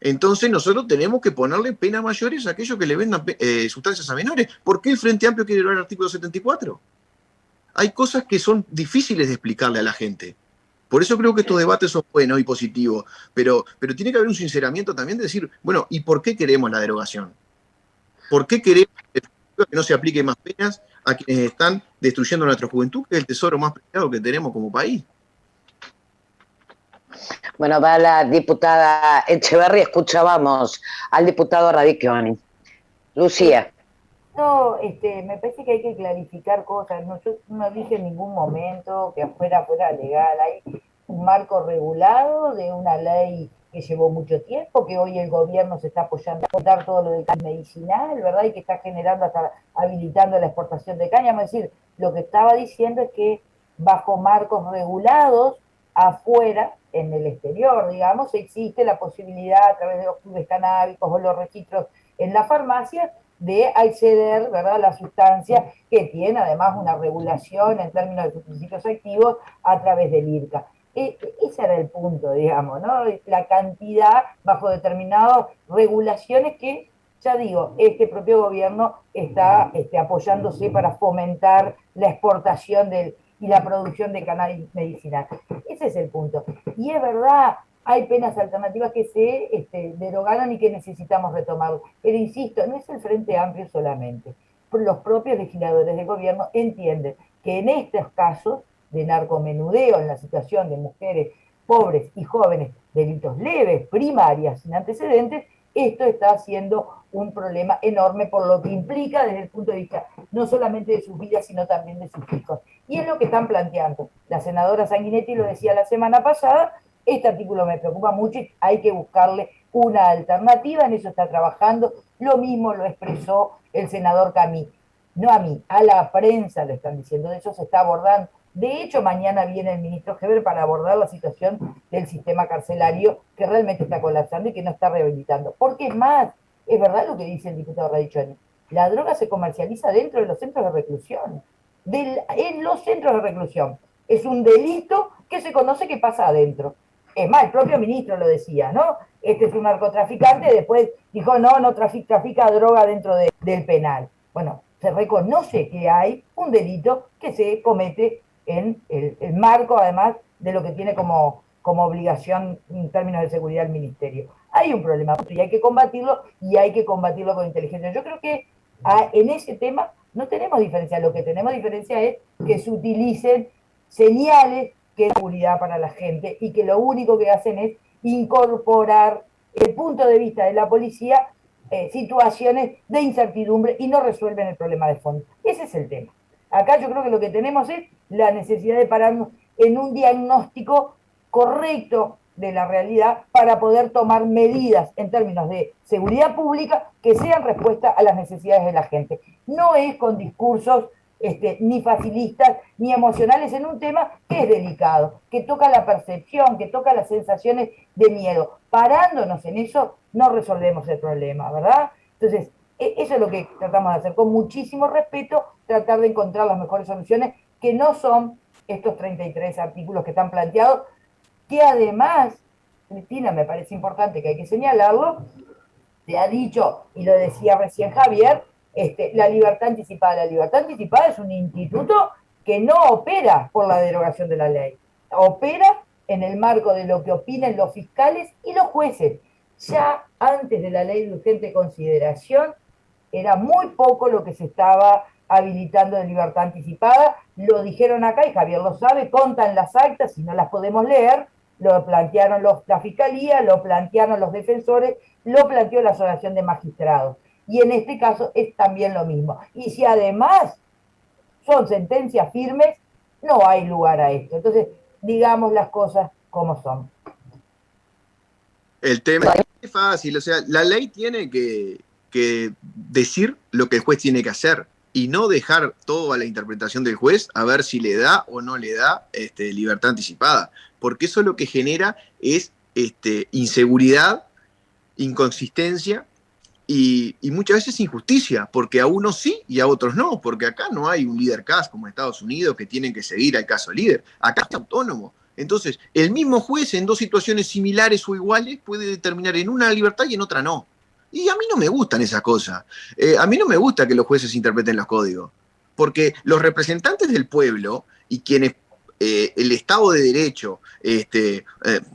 Entonces nosotros tenemos que ponerle penas mayores a aquellos que le vendan sustancias a menores. ¿Por qué el Frente Amplio quiere el artículo 74? Hay cosas que son difíciles de explicarle a la gente. Por eso creo que estos debates son buenos y positivos, pero tiene que haber un sinceramiento también de decir, bueno, ¿y por qué queremos la derogación? ¿Por qué queremos que no se aplique más penas a quienes están destruyendo nuestra juventud, que es el tesoro más preciado que tenemos como país? Bueno, va la diputada Echeverri, escuchábamos al diputado Radicchioni. Lucía. No, me parece que hay que clarificar cosas. No, yo no dije en ningún momento que afuera fuera legal. Hay un marco regulado de una ley que llevó mucho tiempo, que hoy el gobierno se está apoyando a aportar todo lo del caña medicinal, ¿verdad? Y que está generando, hasta habilitando la exportación de cáñamo. Es decir, lo que estaba diciendo es que bajo marcos regulados, afuera, en el exterior, digamos, existe la posibilidad a través de los clubes canábicos o los registros en la farmacia de acceder, ¿verdad?, a la sustancia que tiene además una regulación en términos de sus principios activos a través del IRCA. Ese era el punto, digamos, ¿no? La cantidad bajo determinadas regulaciones que, ya digo, este propio gobierno está apoyándose para fomentar la exportación y la producción de cannabis medicinal. Ese es el punto. Y es verdad, hay penas alternativas que se derogaron y que necesitamos retomar. Pero insisto, no es el Frente Amplio solamente. Los propios legisladores del gobierno entienden que en estos casos de narcomenudeo, en la situación de mujeres pobres y jóvenes, delitos leves, primarias, sin antecedentes, esto está siendo un problema enorme por lo que implica desde el punto de vista no solamente de sus vidas, sino también de sus hijos. Y es lo que están planteando. La senadora Sanguinetti lo decía la semana pasada, este artículo me preocupa mucho y hay que buscarle una alternativa, en eso está trabajando. Lo mismo lo expresó el senador Camí. No a mí, a la prensa lo están diciendo, de eso se está abordando. De hecho, mañana viene el ministro Heber para abordar la situación del sistema carcelario que realmente está colapsando y que no está rehabilitando. Porque es más, es verdad lo que dice el diputado Radicchioni, la droga se comercializa dentro de los centros de reclusión. En los centros de reclusión. Es un delito que se conoce que pasa adentro. Es más, el propio ministro lo decía, ¿no? Este es un narcotraficante, después dijo, no trafica droga dentro del penal. Bueno, se reconoce que hay un delito que se comete en el marco, además, de lo que tiene como obligación en términos de seguridad el ministerio. Hay un problema y hay que combatirlo con inteligencia. Yo creo que en ese tema no tenemos diferencia. Lo que tenemos diferencia es que se utilicen señales que es seguridad para la gente y que lo único que hacen es incorporar el punto de vista de la policía situaciones de incertidumbre y no resuelven el problema de fondo. Ese es el tema. Acá yo creo que lo que tenemos es la necesidad de pararnos en un diagnóstico correcto de la realidad para poder tomar medidas en términos de seguridad pública que sean respuesta a las necesidades de la gente. No es con discursos ni facilistas ni emocionales en un tema que es delicado, que toca la percepción, que toca las sensaciones de miedo. Parándonos en eso no resolvemos el problema, ¿verdad? Entonces, eso es lo que tratamos de hacer, con muchísimo respeto, tratar de encontrar las mejores soluciones, que no son estos 33 artículos que están planteados, que además, Cristina, me parece importante que hay que señalarlo, te ha dicho, y lo decía recién Javier, la libertad anticipada. La libertad anticipada es un instituto que no opera por la derogación de la ley, opera en el marco de lo que opinen los fiscales y los jueces. Ya antes de la ley de urgente consideración, era muy poco lo que se estaba habilitando de libertad anticipada. Lo dijeron acá, y Javier lo sabe, contan las actas, y no las podemos leer, lo plantearon la Fiscalía, lo plantearon los defensores, lo planteó la Asociación de Magistrados. Y en este caso es también lo mismo. Y si además son sentencias firmes, no hay lugar a esto. Entonces, digamos las cosas como son. El tema es fácil, o sea, la ley tiene que decir lo que el juez tiene que hacer. y no dejar todo a la interpretación del juez a ver si le da o no le da libertad anticipada, porque eso lo que genera es inseguridad, inconsistencia y muchas veces injusticia, porque a unos sí y a otros no, porque acá no hay un líder CAS como Estados Unidos que tienen que seguir al caso líder, acá es autónomo. Entonces, el mismo juez en dos situaciones similares o iguales puede determinar en una libertad y en otra no. Y a mí no me gustan esas cosas. A mí no me gusta que los jueces interpreten los códigos, porque los representantes del pueblo y quienes el Estado de Derecho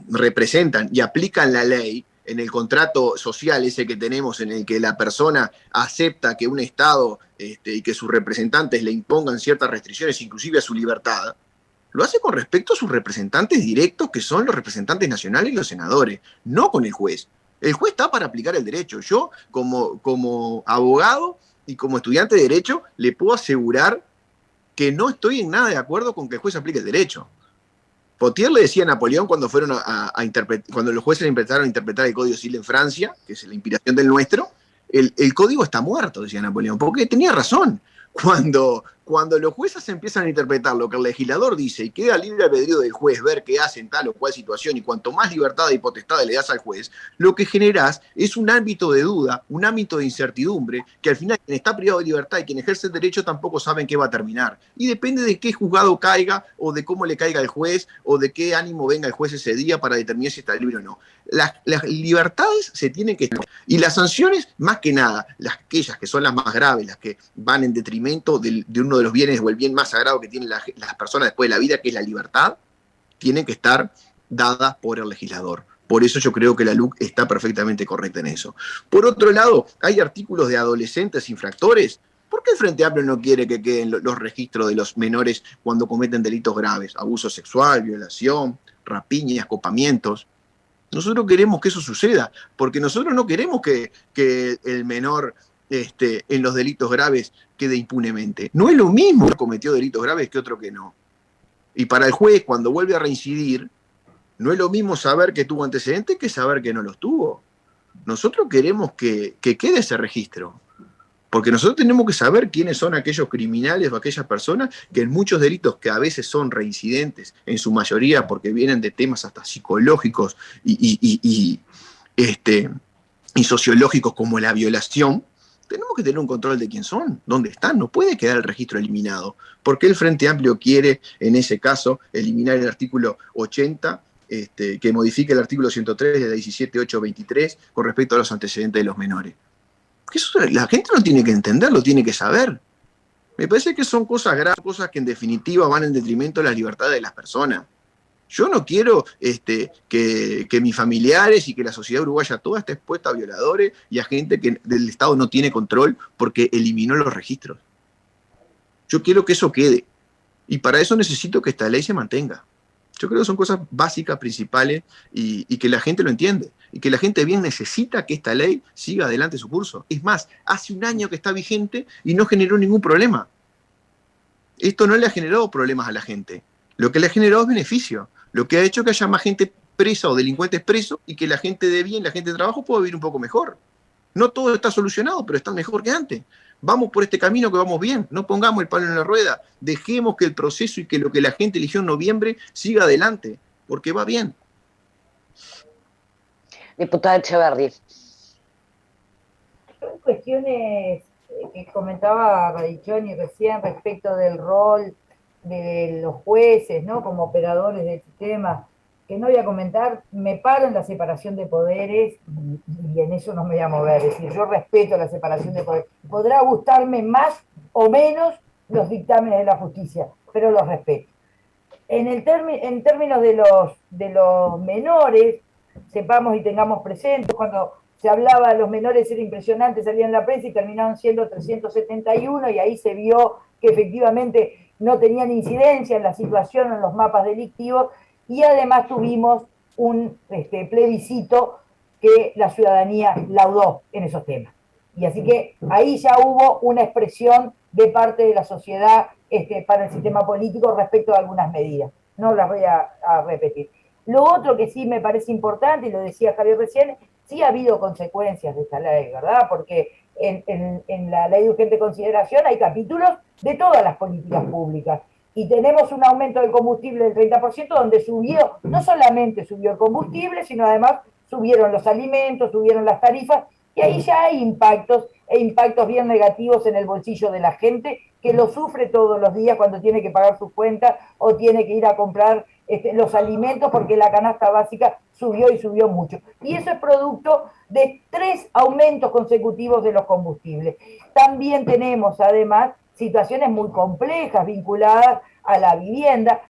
representan y aplican la ley en el contrato social ese que tenemos en el que la persona acepta que un Estado y que sus representantes le impongan ciertas restricciones, inclusive a su libertad, lo hace con respecto a sus representantes directos, que son los representantes nacionales y los senadores, no con el juez. El juez está para aplicar el derecho. Yo, como abogado y como estudiante de derecho, le puedo asegurar que no estoy en nada de acuerdo con que el juez aplique el derecho. Potier le decía a Napoleón cuando cuando los jueces empezaron a interpretar el Código Civil en Francia, que es la inspiración del nuestro, el código está muerto, decía Napoleón, porque tenía razón. Cuando los jueces empiezan a interpretar lo que el legislador dice y queda libre albedrío del juez ver qué hace en tal o cual situación, y cuanto más libertad y potestad le das al juez, lo que generás es un ámbito de duda, un ámbito de incertidumbre, que al final quien está privado de libertad y quien ejerce el derecho tampoco saben qué va a terminar. Y depende de qué juzgado caiga, o de cómo le caiga al juez, o de qué ánimo venga el juez ese día para determinar si está libre o no. Las libertades se tienen que... Y las sanciones, más que nada, aquellas que son las más graves, las que van en detrimento de uno de los bienes o el bien más sagrado que tienen las personas después de la vida, que es la libertad, tienen que estar dadas por el legislador. Por eso yo creo que la LUC está perfectamente correcta en eso. Por otro lado, hay artículos de adolescentes infractores. ¿Por qué el Frente Amplio no quiere que queden los registros de los menores cuando cometen delitos graves? Abuso sexual, violación, rapiña, escopamientos. Nosotros queremos que eso suceda, porque nosotros no queremos que el menor en los delitos graves quede impunemente. No es lo mismo que cometió delitos graves que otro que no. Y para el juez, cuando vuelve a reincidir, no es lo mismo saber que tuvo antecedentes que saber que no los tuvo. Nosotros queremos que quede ese registro, porque nosotros tenemos que saber quiénes son aquellos criminales o aquellas personas que en muchos delitos que a veces son reincidentes, en su mayoría porque vienen de temas hasta psicológicos y sociológicos como la violación, tenemos que tener un control de quién son, dónde están. No puede quedar el registro eliminado. ¿Por qué el Frente Amplio quiere, en ese caso, eliminar el artículo 80, que modifique el artículo 103 de la 17.823 con respecto a los antecedentes de los menores? Eso la gente lo tiene que entender, lo tiene que saber. Me parece que son cosas graves, cosas que en definitiva van en detrimento de la libertad de las personas. Yo no quiero que mis familiares y que la sociedad uruguaya toda esté expuesta a violadores y a gente que del Estado no tiene control porque eliminó los registros. Yo quiero que eso quede. Y para eso necesito que esta ley se mantenga. Yo creo que son cosas básicas, principales, y que la gente lo entiende. Y que la gente bien necesita que esta ley siga adelante su curso. Es más, hace un año que está vigente y no generó ningún problema. Esto no le ha generado problemas a la gente. Lo que le ha generado es beneficio. Lo que ha hecho que haya más gente presa o delincuentes presos y que la gente de bien, la gente de trabajo pueda vivir un poco mejor. No todo está solucionado, pero está mejor que antes. Vamos por este camino que vamos bien, no pongamos el palo en la rueda, dejemos que el proceso y que lo que la gente eligió en noviembre siga adelante, porque va bien. Diputada Echeverri. Son cuestiones que comentaba Radichoni recién respecto del rol de los jueces, ¿no? Como operadores del sistema, que no voy a comentar. Me paro en la separación de poderes y en eso no me voy a mover. Es decir, yo respeto la separación de poderes. Podrá gustarme más o menos los dictámenes de la justicia, pero los respeto. En términos de los menores, sepamos y tengamos presente, cuando se hablaba de los menores era impresionante, salían en la prensa y terminaron siendo 371, y ahí se vio que efectivamente no tenían incidencia en la situación, en los mapas delictivos, y además tuvimos un plebiscito que la ciudadanía laudó en esos temas. Y así que ahí ya hubo una expresión de parte de la sociedad para el sistema político respecto a algunas medidas. No las voy a repetir. Lo otro que sí me parece importante, y lo decía Javier recién, sí ha habido consecuencias de esta ley, ¿verdad? Porque en la ley de urgente consideración hay capítulos de todas las políticas públicas. Y tenemos un aumento del combustible del 30%, donde subió, no solamente subió el combustible, sino además subieron los alimentos, subieron las tarifas, y ahí ya hay impactos, e impactos bien negativos en el bolsillo de la gente, que lo sufre todos los días cuando tiene que pagar sus cuentas o tiene que ir a comprar los alimentos porque la canasta básica subió y subió mucho. Y eso es producto de 3 aumentos consecutivos de los combustibles. También tenemos, además, situaciones muy complejas vinculadas a la vivienda.